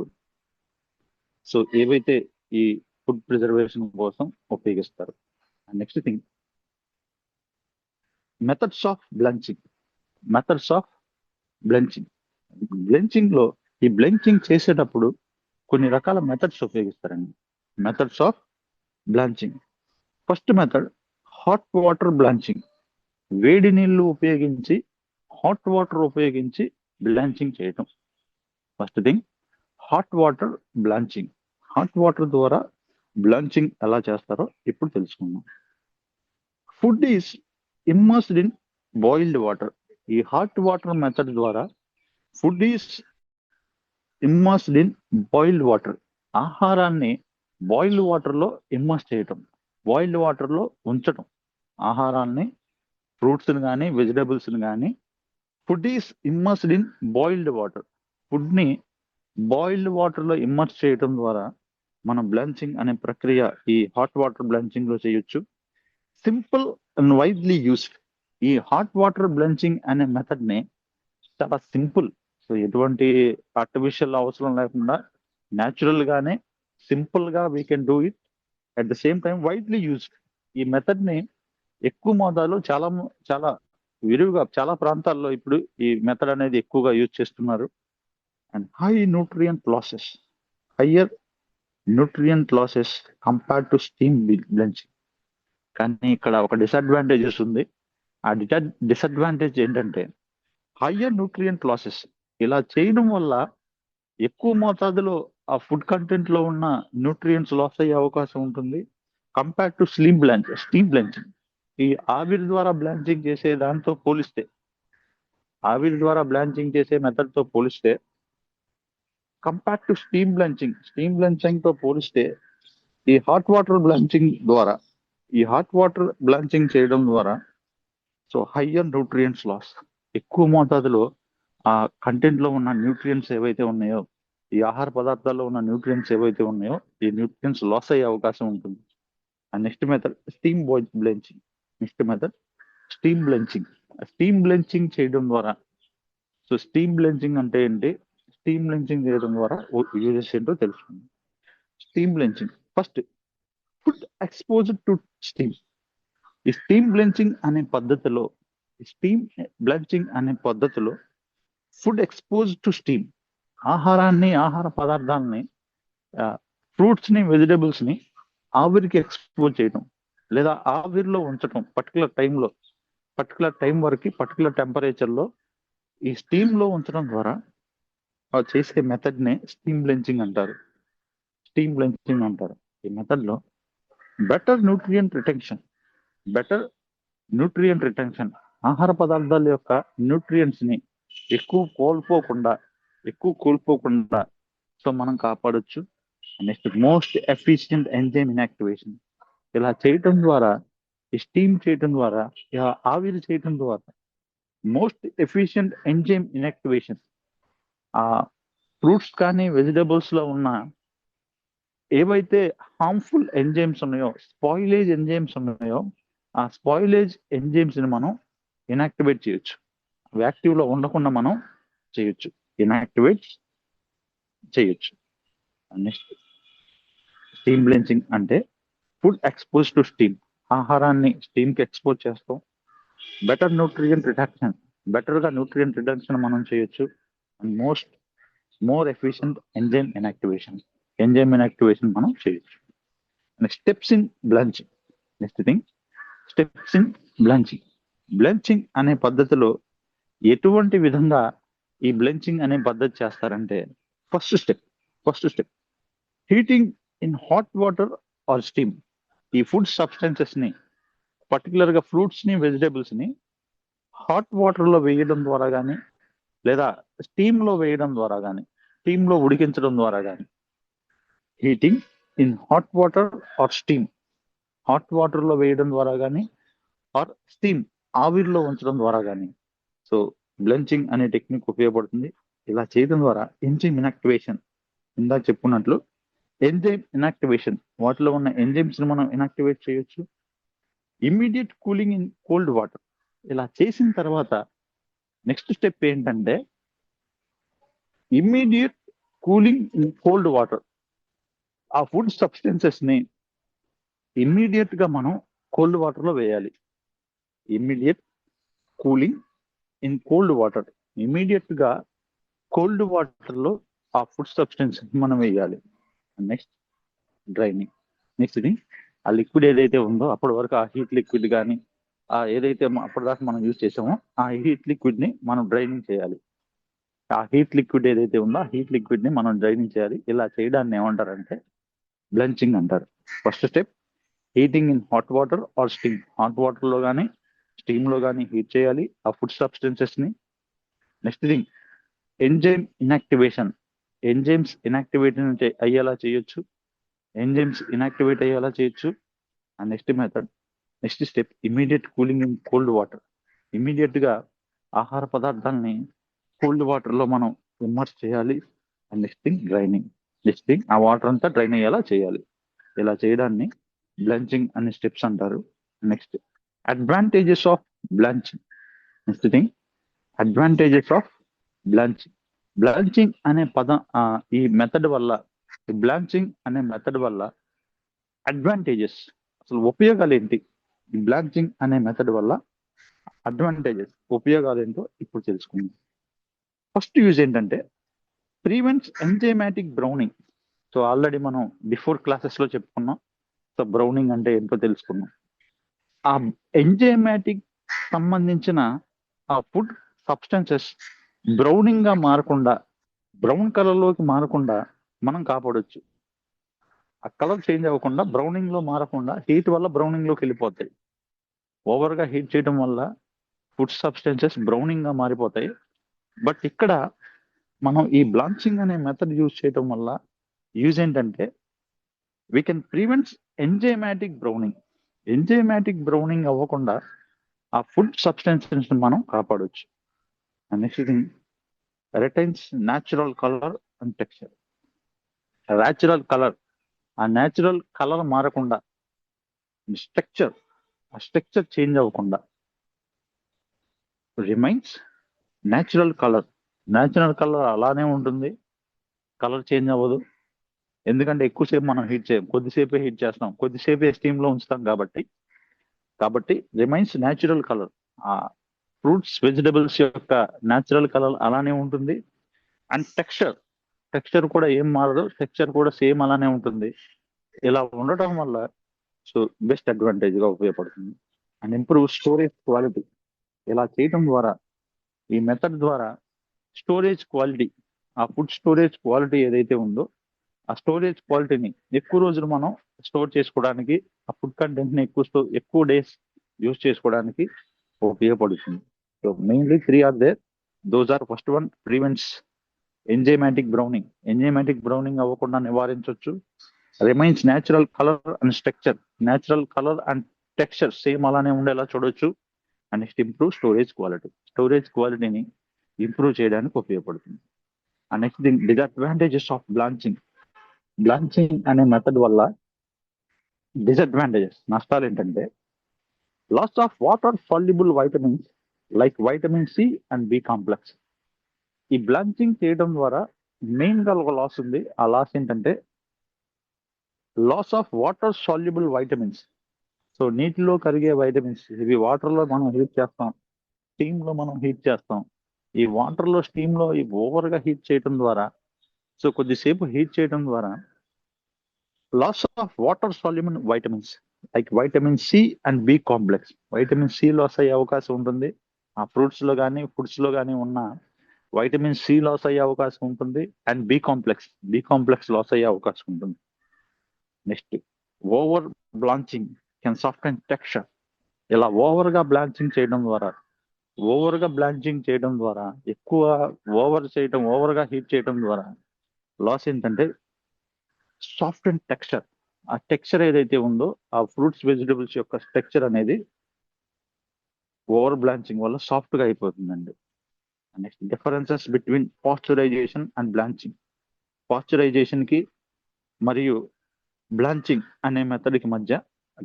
సో ఏవైతే ఈ ఫుడ్ ప్రిజర్వేషన్ కోసం ఉపయోగిస్తారు. And next thing, methods of blanching లో ఈ బ్లెంచింగ్ చేసేటప్పుడు కొన్ని రకాల మెథడ్స్ ఉపయోగిస్తారండి. Methods of blanching. First method hot water blanching. వేడి నీళ్లు ఉపయోగించి బ్లాంచింగ్ చేయటం. ఫస్ట్ థింగ్, హాట్ వాటర్ ద్వారా బ్లాంచింగ్ ఎలా చేస్తారో ఇప్పుడు తెలుసుకుందాం. Food is immersed in boiled water. ఈ హాట్ వాటర్ మెథడ్ ద్వారా food is immersed in boiled water. ఆహారాన్ని బాయిల్డ్ వాటర్ లో ఇమ్మర్స్ చేయటం, బాయిల్డ్ వాటర్ లో ఉంచటం. ఆహారాన్ని, ఫ్రూట్స్ కానీ వెజిటబుల్స్ కానీ food is immersed in boiled water. Food ని బాయిల్డ్ వాటర్ లో ఇమ్మర్స్ చేయటం ద్వారా మనం బ్లాంచింగ్ అనే ప్రక్రియ ఈ హాట్ వాటర్ బ్లాంచింగ్ లో చేయొచ్చు. Simple and widely used. ఈ హాట్ వాటర్ బ్లాంచింగ్ అనే మెథడ్ ని చాలా సింపుల్, సో ఎటువంటి ఆర్టిఫిషియల్ అవసరం లేకుండా న్యాచురల్ గానే సింపుల్ గా we can do it. At the same time widely used. ఈ మెథడ్ ని ఎక్కువ మోతాదులో చాలా విరివిగా చాలా ప్రాంతాల్లో ఇప్పుడు ఈ మెథడ్ అనేది ఎక్కువగా యూజ్ చేస్తున్నారు. And higher nutrient losses compared to steam blanching. కానీ ఇక్కడ ఒక డిసడ్వాంటేజెస్ ఉంది. ఆ డిసడ్వాంటేజ్ ఏంటంటే హయ్యర్ న్యూట్రియంట్ లాసెస్. ఇలా చేయడం వల్ల ఎక్కువ మోతాదులో ఆ ఫుడ్ కంటెంట్ లో ఉన్న న్యూట్రియంట్స్ లాస్ అయ్యే అవకాశం ఉంటుంది కంపేర్డ్ టు స్టీమ్ బ్లాంచింగ్. ఈ ఆవిరి ద్వారా బ్లాంచింగ్ చేసే దాంతో పోలిస్తే, మెథడ్ తో పోలిస్తే కంపేర్డ్ టు స్టీమ్ బ్లాంచింగ్ తో పోలిస్తే ఈ హాట్ వాటర్ బ్లాంచింగ్ చేయడం ద్వారా సో హయ్యర్ న్యూట్రియంట్స్ లాస్, ఎక్కువ మోతాదులో ఆ కంటెంట్ లో ఉన్న న్యూట్రియంట్స్ ఏవైతే ఉన్నాయో, ఈ ఆహార పదార్థాల్లో ఉన్న న్యూట్రియంట్స్ ఏవైతే ఉన్నాయో ఈ న్యూట్రియంట్స్ లాస్ అయ్యే అవకాశం ఉంటుంది. అండ్ నెక్స్ట్ మెథడ్ స్టీమ్ బ్లెంచింగ్ చేయడం ద్వారా, సో స్టీమ్ బ్లెంచింగ్ అంటే ఏంటి, స్టీమ్ బ్లెంచింగ్ చేయడం ద్వారా యూజెస్ ఏంటో తెలుసుకుందాం. Steam blanching. First, food exposed to steam. ఈ స్టీమ్ బ్లెంచింగ్ అనే పద్ధతిలో ఫుడ్ ఎక్స్పోజ్ టు స్టీమ్, ఆహార పదార్థాలని, ఫ్రూట్స్ ని, వెజిటబుల్స్ ని ఆవిరికి ఎక్స్పోజ్ చేయడం లేదా ఆవిరిలో ఉంచడం పర్టికులర్ టైం వరకు పర్టికులర్ టెంపరేచర్ లో ఈ స్టీమ్ లో ఉంచడం ద్వారా చేసే మెథడ్ నే స్టీమ్ బ్లెంచింగ్ అంటారు. ఈ మెథడ్ లో బెటర్ న్యూట్రియంట్ రిటెన్షన్, ఆహార పదార్థాల యొక్క న్యూట్రియంట్స్ ని ఎక్కువ కోల్పోకుండా సో మనం కాపాడొచ్చు. Next most efficient enzyme inactivation. ఇలా చేయటం ద్వారా, ఈ స్టీమ్ చేయటం ద్వారా, ఆవిరి చేయటం ద్వారా మోస్ట్ ఎఫిషియంట్ ఎంజైమ్ ఇన్యాక్టివేషన్, ఆ ఫ్రూట్స్ కానీ వెజిటబుల్స్ లో ఉన్న ఏవైతే హార్మ్ఫుల్ ఎంజైమ్స్ ఉన్నాయో, స్పాయిలేజ్ ఎంజైమ్స్ ఉన్నాయో, ఆ స్పాయిలేజ్ ఎంజైమ్స్ ని మనం ఇన్యాక్టివేట్ చేయొచ్చు. యాక్టివ్ లో ఉండకుండా మనం ఇన్యాక్టివేట్ చేయొచ్చు. నెక్స్ట్, స్టీమ్ బ్లెంచింగ్ అంటే ఫుడ్ ఎక్స్పోజ్ టు స్టీమ్, ఆహారాన్ని స్టీమ్ కి ఎక్స్పోజ్ చేస్తాం. బెటర్ గా న్యూట్రియంట్ రిడక్షన్ మనం చేయొచ్చు. And more efficient enzyme inactivation మనం చేయొచ్చు. Steps in blanching. Next thing, steps in blanching అనే పద్ధతిలో ఎటువంటి విధంగా ఈ బ్లెంచింగ్ అనే పద్ధతి చేస్తారంటే, first step heating in hot water or steam. ఈ ఫుడ్ సబ్స్టెన్సెస్ ని, పర్టికులర్ గా ఫ్రూట్స్ ని, వెజిటేబుల్స్ ని హాట్ వాటర్ లో వేయడం ద్వారా కానీ, లేదా స్టీమ్ లో వేయడం ద్వారా కానీ, స్టీమ్ లో ఉడికించడం ద్వారా కానీ, heating in hot water or steam, hot water లో వేయడం ద్వారా కానీ, ఆర్ స్టీమ్ ఆవిరిలో ఉంచడం ద్వారా కానీ, సో బ్లెంచింగ్ అనే టెక్నిక్ ఉపయోగపడుతుంది. ఇలా చేయడం ద్వారా ఎంజైమ్ ఇనాక్టివేషన్, ఇందాక చెప్పుకున్నట్లు ఎంజైమ్ ఇనాక్టివేషన్, వాటిలో ఉన్న ఎంజైమ్స్ ని మనం ఇనాక్టివేట్ చేయొచ్చు. Immediate cooling in cold water. ఇలా చేసిన తర్వాత నెక్స్ట్ స్టెప్ ఏంటంటే immediate cooling in cold water. ఆ ఫుడ్ సబ్స్టెన్సెస్ ని ఇమ్మీడియట్ గా మనం కోల్డ్ వాటర్ లో వేయాలి. Immediate cooling in cold water, immediate గా కోల్డ్ వాటర్ లో ఆ ఫుడ్ సబ్స్టెన్స్ మనం వేయాలి. Next draining. నెక్స్ట్ ఆ లిక్విడ్ ఏదైతే ఉందో అప్పటి వరకు ఆ హీట్ లిక్విడ్ కానీ, ఆ ఏదైతే అప్పటిదాకా మనం యూజ్ చేసామో ఆ హీట్ లిక్విడ్ ని మనం డ్రైనింగ్ చేయాలి. ఆ హీట్ లిక్విడ్ ఏదైతే ఉందో ఆ హీట్ లిక్విడ్ ని మనం డ్రైనింగ్ చేయాలి. ఇలా చేయడాన్ని ఏమంటారంటే బ్లెంచింగ్ అంటారు. First step heating in hot water or steam. Hot water లో కానీ స్టీమ్ లో కానీ హీట్ చేయాలి ఆ ఫుడ్ సబ్స్టెన్సెస్ ని. Next thing enzyme inactivation. Enzymes inactivate అయ్యేలా చేయొచ్చు, ఎంజైమ్స్ ఇనాక్టివేట్ అయ్యేలా చేయొచ్చు. And next step immediate cooling in cold water. Immediate గా ఆహార పదార్థాలని కోల్డ్ వాటర్ లో మనం ఇమ్మర్స్ చేయాలి. అండ్ నెక్స్ట్ థింగ్ ఆ వాటర్ అంతా డ్రైన్ అయ్యేలా చేయాలి. ఇలా చేయడాన్ని బ్లెంచింగ్ అనే స్టెప్స్ అంటారు. Next advantages of blanching. Next thing advantages of blanching అనే ఈ మెథడ్ వల్ల, ఈ బ్లాంచింగ్ అనే మెథడ్ వల్ల అడ్వాంటేజెస్, అసలు ఉపయోగాలు ఏంటి, ఈ బ్లాంచింగ్ అనే మెథడ్ వల్ల అడ్వాంటేజెస్, ఉపయోగాలు ఏంటో ఇప్పుడు తెలుసుకుందాం. ఫస్ట్ యూజ్ ఏంటంటే prevents enzymatic Browning. So already మనం బిఫోర్ క్లాసెస్ లో చెప్పుకున్నాం. సో బ్రౌనింగ్ అంటే ఏంటో తెలుసుకున్నాం. ఆ ఎంజైమాటిక్ సంబంధించిన ఆ ఫుడ్ సబ్స్టెన్సెస్ బ్రౌనింగ్ గా మారకుండా, బ్రౌన్ కలర్ లోకి మారకుండా మనం కాపాడొచ్చు. ఆ కలర్ చేంజ్ అవ్వకుండా, బ్రౌనింగ్ లో మారకుండా, హీట్ వల్ల బ్రౌనింగ్ లోకి వెళ్ళిపోతాయి. ఓవర్ గా హీట్ చేయడం వల్ల ఫుడ్ సబ్స్టెన్సెస్ బ్రౌనింగ్ గా మారిపోతాయి. బట్ ఇక్కడ మనం ఈ బ్లాంచింగ్ అనే మెథడ్ యూజ్ చేయడం వల్ల యూజ్ ఏంటంటే we can prevents enzymatic browning. Enzymatic browning అవ్వకుండా ఆ ఫుడ్ సబ్స్టెన్సెస్ మనం కాపాడొచ్చు. Next thing retains natural colour and texture. Natural colour, ఆ న్యాచురల్ కలర్ మారకుండా, స్ట్రక్చర్ చేంజ్ అవ్వకుండా remains natural colour. Natural colour అలానే ఉంటుంది, కలర్ చేంజ్ అవ్వదు. ఎందుకంటే ఎక్కువసేపు మనం హీట్ చేయం, కొద్దిసేపే హీట్ చేస్తాం, కొద్దిసేపే స్టీమ్ లో ఉంచుతాం కాబట్టి రిమైన్స్ న్యాచురల్ కలర్. ఆ ఫ్రూట్స్ వెజిటబుల్స్ యొక్క న్యాచురల్ కలర్ అలానే ఉంటుంది. అండ్ టెక్స్చర్ కూడా ఏం మారదు, టెక్స్చర్ కూడా సేమ్ అలానే ఉంటుంది. ఇలా ఉండటం వల్ల సో బెస్ట్ అడ్వాంటేజ్ గా ఉపయోగపడుతుంది. And improve storage quality. ఇలా చేయడం ద్వారా, ఈ మెథడ్ ద్వారా స్టోరేజ్ క్వాలిటీ, ఆ ఫుడ్ స్టోరేజ్ క్వాలిటీ ఏదైతే ఉందో ఆ స్టోరేజ్ క్వాలిటీని ఎక్కువ రోజులు మనం స్టోర్ చేసుకోవడానికి, ఆ ఫుడ్ కంటెంట్ ని ఎక్కువ డేస్ యూజ్ చేసుకోవడానికి ఉపయోగపడుతుంది. So mainly 3 are there. Those are first one prevents enzymatic browning. Enzymatic browning అవ్వకుండా నివారించవచ్చు. Remains natural colour and structure. Natural colour and texture same అలానే ఉండేలా చూడొచ్చు. And next improve storage quality. Storage క్వాలిటీని improve చేయడానికి ఉపయోగపడుతుంది. And next thing disadvantages of blanching అనే method వల్ల డిసడ్వాంటేజెస్, నష్టాలు ఏంటంటే loss of water soluble vitamins like vitamin C and B complex. ఈ బ్లాంచింగ్ చేయడం ద్వారా మెయిన్ గా ఒక లాస్ ఉంది. ఆ లాస్ ఏంటంటే loss of water soluble vitamins. So నీటిలో కరిగే వైటమిన్స్, ఇవి వాటర్ లో మనం హీట్ చేస్తాం, స్టీమ్ లో మనం హీట్ చేస్తాం. ఈ వాటర్ లో స్టీమ్ లో ఈ ఓవర్ గా హీట్ చేయడం ద్వారా, సో కొద్దిసేపు హీట్ చేయడం ద్వారా loss of water soluble vitamins, like vitamin C and B complex. Vitamin C loss అయ్యే అవకాశం ఉంటుంది. ఆ ఫ్రూట్స్ లో కానీ ఫుడ్స్ లో కానీ ఉన్న వైటమిన్ సి లాస్ అయ్యే అవకాశం ఉంటుంది. అండ్ బి కాంప్లెక్స్ లాస్ అయ్యే అవకాశం ఉంటుంది. Next, over blanching can soften texture. ఇలా ఓవర్ గా బ్లాంచింగ్ చేయడం ద్వారా ఎక్కువ ఓవర్ గా హీట్ చేయడం ద్వారా లాస్ ఏంటంటే సాఫ్ట్ అండ్ టెక్స్చర్. ఆ టెక్స్చర్ ఏదైతే ఉందో ఆ ఫ్రూట్స్ వెజిటబుల్స్ యొక్క టెక్స్చర్ అనేది ఓవర్ బ్లాంచింగ్ వల్ల సాఫ్ట్ గా అయిపోతుందండి. Next, differences between pasteurisation and blanching. Pasteurisation కి మరియు బ్లాంచింగ్ అనే మెథడ్ కి మధ్య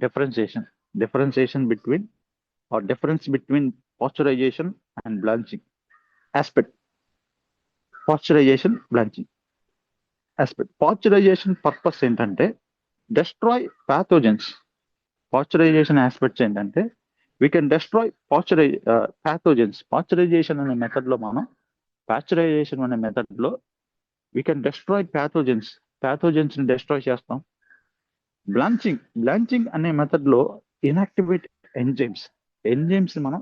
difference between pasteurisation and blanching aspect. Pasteurisation purpose ఏంటంటే డెస్ట్రాయ్ ప్యాథోజన్స్. పాస్చరైజేషన్ ఆస్పెక్ట్స్ ఏంటంటే we can destroy pathogens. Pasteurisation అనే మెథడ్ లో వీ కెన్ డెస్ట్రాయ్ ప్యాథోజన్స్ ని డెస్ట్రాయ్ చేస్తాం. బ్లాంచింగ్ అనే మెథడ్ లో ఇన్యాక్టివేట్ ఎంజైమ్స్ మనం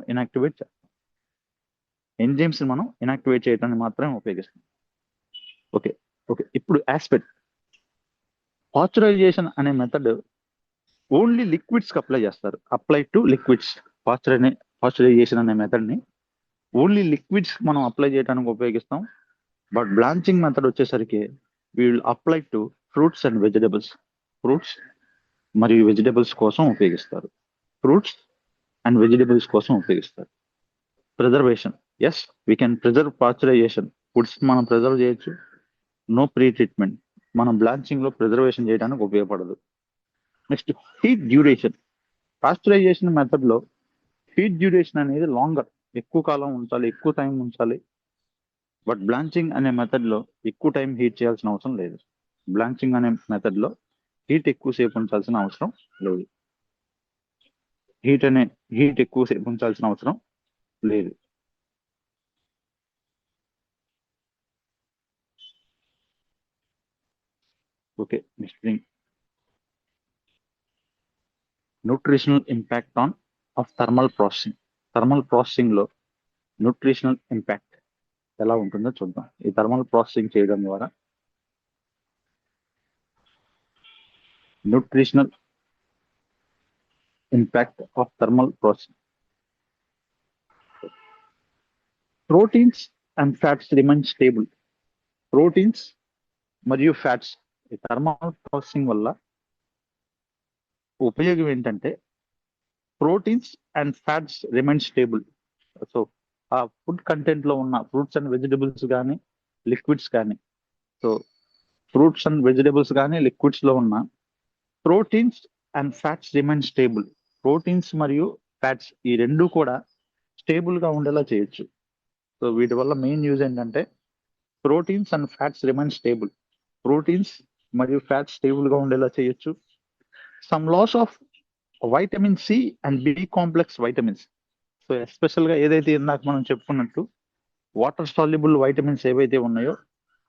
ఇన్యాక్టివేట్ చేయడానికి మాత్రమే ఉపయోగిస్తాం. ఓకే, ఇప్పుడు ఆస్పెక్ట్. పాస్చరైజేషన్ అనే మెథడ్ ఓన్లీ లిక్విడ్స్ కి అప్లై టు లిక్విడ్స్. పాస్చరైజేషన్ అనే మెథడ్ ని ఓన్లీ లిక్విడ్స్ మనం అప్లై చేయడానికి ఉపయోగిస్తాం. బట్ బ్లాంచింగ్ మెథడ్ వచ్చేసరికి we will apply to fruits మరియు వెజిటబుల్స్ కోసం ఉపయోగిస్తారు. Preservation. Yes, we can preserve pasteurization. Foods మనం ప్రిజర్వ్ చేయొచ్చు. No pre treatment. మనం బ్లాంచింగ్ లో ప్రిజర్వేషన్ చేయడానికి ఉపయోగపడదు. Next, heat duration. Pasteurization method లో హీట్ డ్యూరేషన్ అనేది లాంగర్, ఎక్కువ కాలం ఉంచాలి, ఎక్కువ టైం ఉంచాలి. బట్ బ్లాంచింగ్ అనే మెథడ్ లో ఎక్కువ టైం హీట్ చేయాల్సిన అవసరం లేదు. హీట్ ఎక్కువసేపు ఉంచాల్సిన అవసరం లేదు. Okay, next thing, nutritional impact of thermal processing లో న్యూట్రిషనల్ ఇంపాక్ట్ ఎలా ఉంటుందో చూద్దాం. ఈ థర్మల్ ప్రాసెసింగ్ చేయడం ద్వారా nutritional impact of thermal processing. Proteins and fats remain stable. Proteins మరియు ఫ్యాట్స్ ఈ థర్మల్ ప్రాసెసింగ్ వల్ల ఉపయోగం ఏంటంటే proteins and fats remain stable. So ఆ ఫుడ్ కంటెంట్ లో ఉన్న ఫ్రూట్స్ అండ్ వెజిటబుల్స్ కానీ లిక్విడ్స్ లో ఉన్న proteins and fats remain stable. Proteins మరియు ఫ్యాట్స్ ఈ రెండు కూడా స్టేబుల్ గా ఉండేలా చేయొచ్చు. సో వీటి వల్ల మెయిన్ యూజ్ ఏంటంటే proteins and fats remain stable. Proteins మరియు ఫ్యాట్స్ స్టేబుల్ గా ఉండేలా చేయొచ్చు. Some loss of vitamin C and B complex vitamins. So especial గా ఏదైతే ఇందాక మనం చెప్పుకున్నట్టు వాటర్ సాల్యుబుల్ వైటమిన్స్ ఏవైతే ఉన్నాయో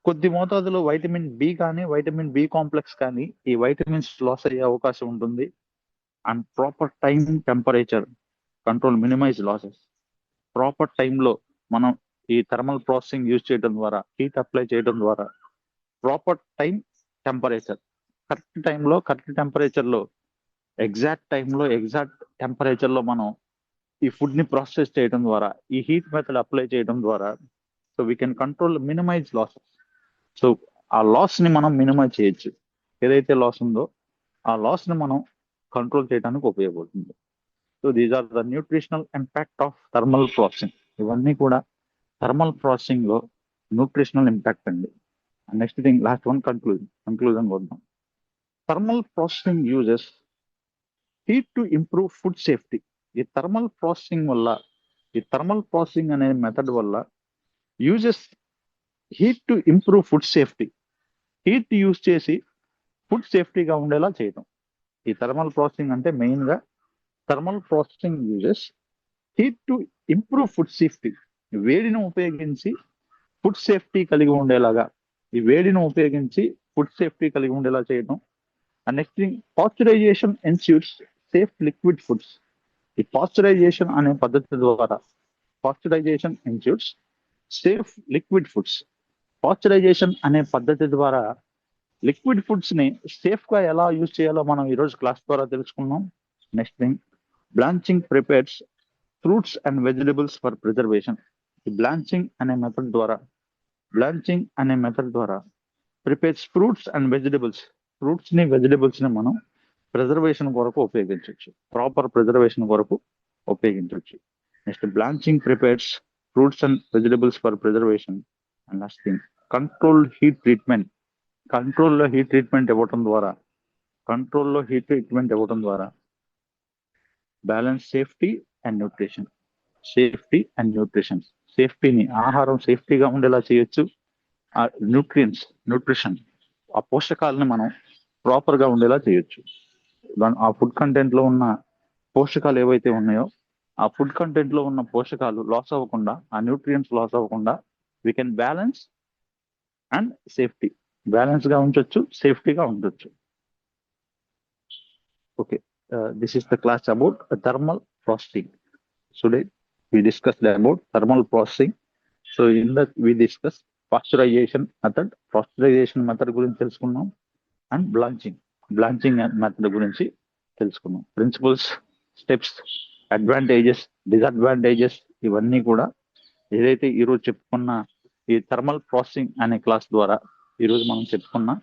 కొద్ది మోతాదులో వైటమిన్ బి కానీ వైటమిన్ బి కాంప్లెక్స్ కానీ ఈ వైటమిన్స్ లాస్ అయ్యే అవకాశం ఉంటుంది. And proper time temperature control minimize losses. Proper టైంలో మనం ఈ థర్మల్ ప్రాసెసింగ్ యూజ్ చేయడం ద్వారా, హీట్ అప్లై చేయడం ద్వారా ప్రాపర్ టైం టెంపరేచర్, కరెక్ట్ టైంలో కరెక్ట్ టెంపరేచర్లో ఎగ్జాక్ట్ టెంపరేచర్లో మనం ఈ ఫుడ్ ని ప్రాసెస్ చేయడం ద్వారా, ఈ హీట్ మెథడ్ అప్లై చేయడం ద్వారా so we can control minimize losses. So ఆ లాస్ ని మనం మినిమైజ్ చేయొచ్చు. ఏదైతే లాస్ ఉందో ఆ లాస్ ని మనం కంట్రోల్ చేయడానికి ఉపయోగపడుతుంది. So these are the nutritional impact of thermal processing. ఇవన్నీ కూడా థర్మల్ ప్రాసెసింగ్ లో న్యూట్రిషనల్ ఇంపాక్ట్ అండి. Next thing, last one, conclusion వద్దాం. Thermal processing uses heat to improve food safety. ఈ థర్మల్ ప్రాసెసింగ్ అనే మెథడ్ వల్ల uses heat to improve food safety. Heat use చేసి food సేఫ్టీగా ఉండేలా చేయడం. ఈ థర్మల్ ప్రాసెసింగ్ అంటే మెయిన్ గా thermal processing uses heat to improve food safety. వేడిని ఉపయోగించి ఫుడ్ సేఫ్టీ కలిగి ఉండేలా చేయడం. And next thing, pasteurization ensures safe liquid foods. ఈ పాస్చరైజేషన్ అనే పద్ధతి ద్వారా pasteurization ensures safe liquid foods. Pasteurization అనే పద్ధతి ద్వారా లిక్విడ్ ఫుడ్స్ ని సేఫ్ గా ఎలా యూజ్ చేయాలో మనం ఈరోజు క్లాస్ ద్వారా తెలుసుకున్నాం. Next thing, blanching prepares fruits and vegetables for preservation. ఈ బ్లాంచింగ్ అనే మెథడ్ ద్వారా prepares fruits and vegetables. Fruits ని వెజిటబుల్స్ ని మనం ప్రిజర్వేషన్ కొరకు ఉపయోగించవచ్చు, ప్రాపర్ ప్రిజర్వేషన్ కొరకు ఉపయోగించవచ్చు. Next, blanching prepares fruits and vegetables for preservation. And last thing, controlled heat treatment. కంట్రోల్లో హీట్ ట్రీట్మెంట్ ఇవ్వటం ద్వారా బ్యాలెన్స్ సేఫ్టీ అండ్ న్యూట్రిషన్. సేఫ్టీని, ఆహారం సేఫ్టీగా ఉండేలా చేయొచ్చు. ఆ న్యూట్రిషన్, ఆ పోషకాలని మనం ప్రాపర్ గా ఉండేలా చేయొచ్చు. ఆ ఫుడ్ కంటెంట్ లో ఉన్న పోషకాలు ఏవైతే ఉన్నాయో ఆ ఫుడ్ కంటెంట్ లో ఉన్న పోషకాలు లాస్ అవ్వకుండా, ఆ న్యూట్రియంట్స్ లాస్ అవ్వకుండా we can balance and safety. Balance గా ఉంచొచ్చు, సేఫ్టీగా ఉంచొచ్చు. Okay, this is the class about thermal processing. Today we discussed about thermal processing. So in that we discussed pasteurization method గురించి తెలుసుకున్నాం, అండ్ బ్లాంచింగ్ మెథడ్ గురించి తెలుసుకున్నాం. Principles, steps, advantages, disadvantages ఇవన్నీ కూడా ఏదైతే ఈరోజు చెప్పుకున్న ఈ థర్మల్ ప్రాసెసింగ్ అనే క్లాస్ ద్వారా మనం తెలుసుకున్నాం.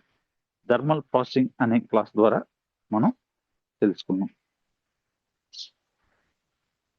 తెలుసుకున్నాం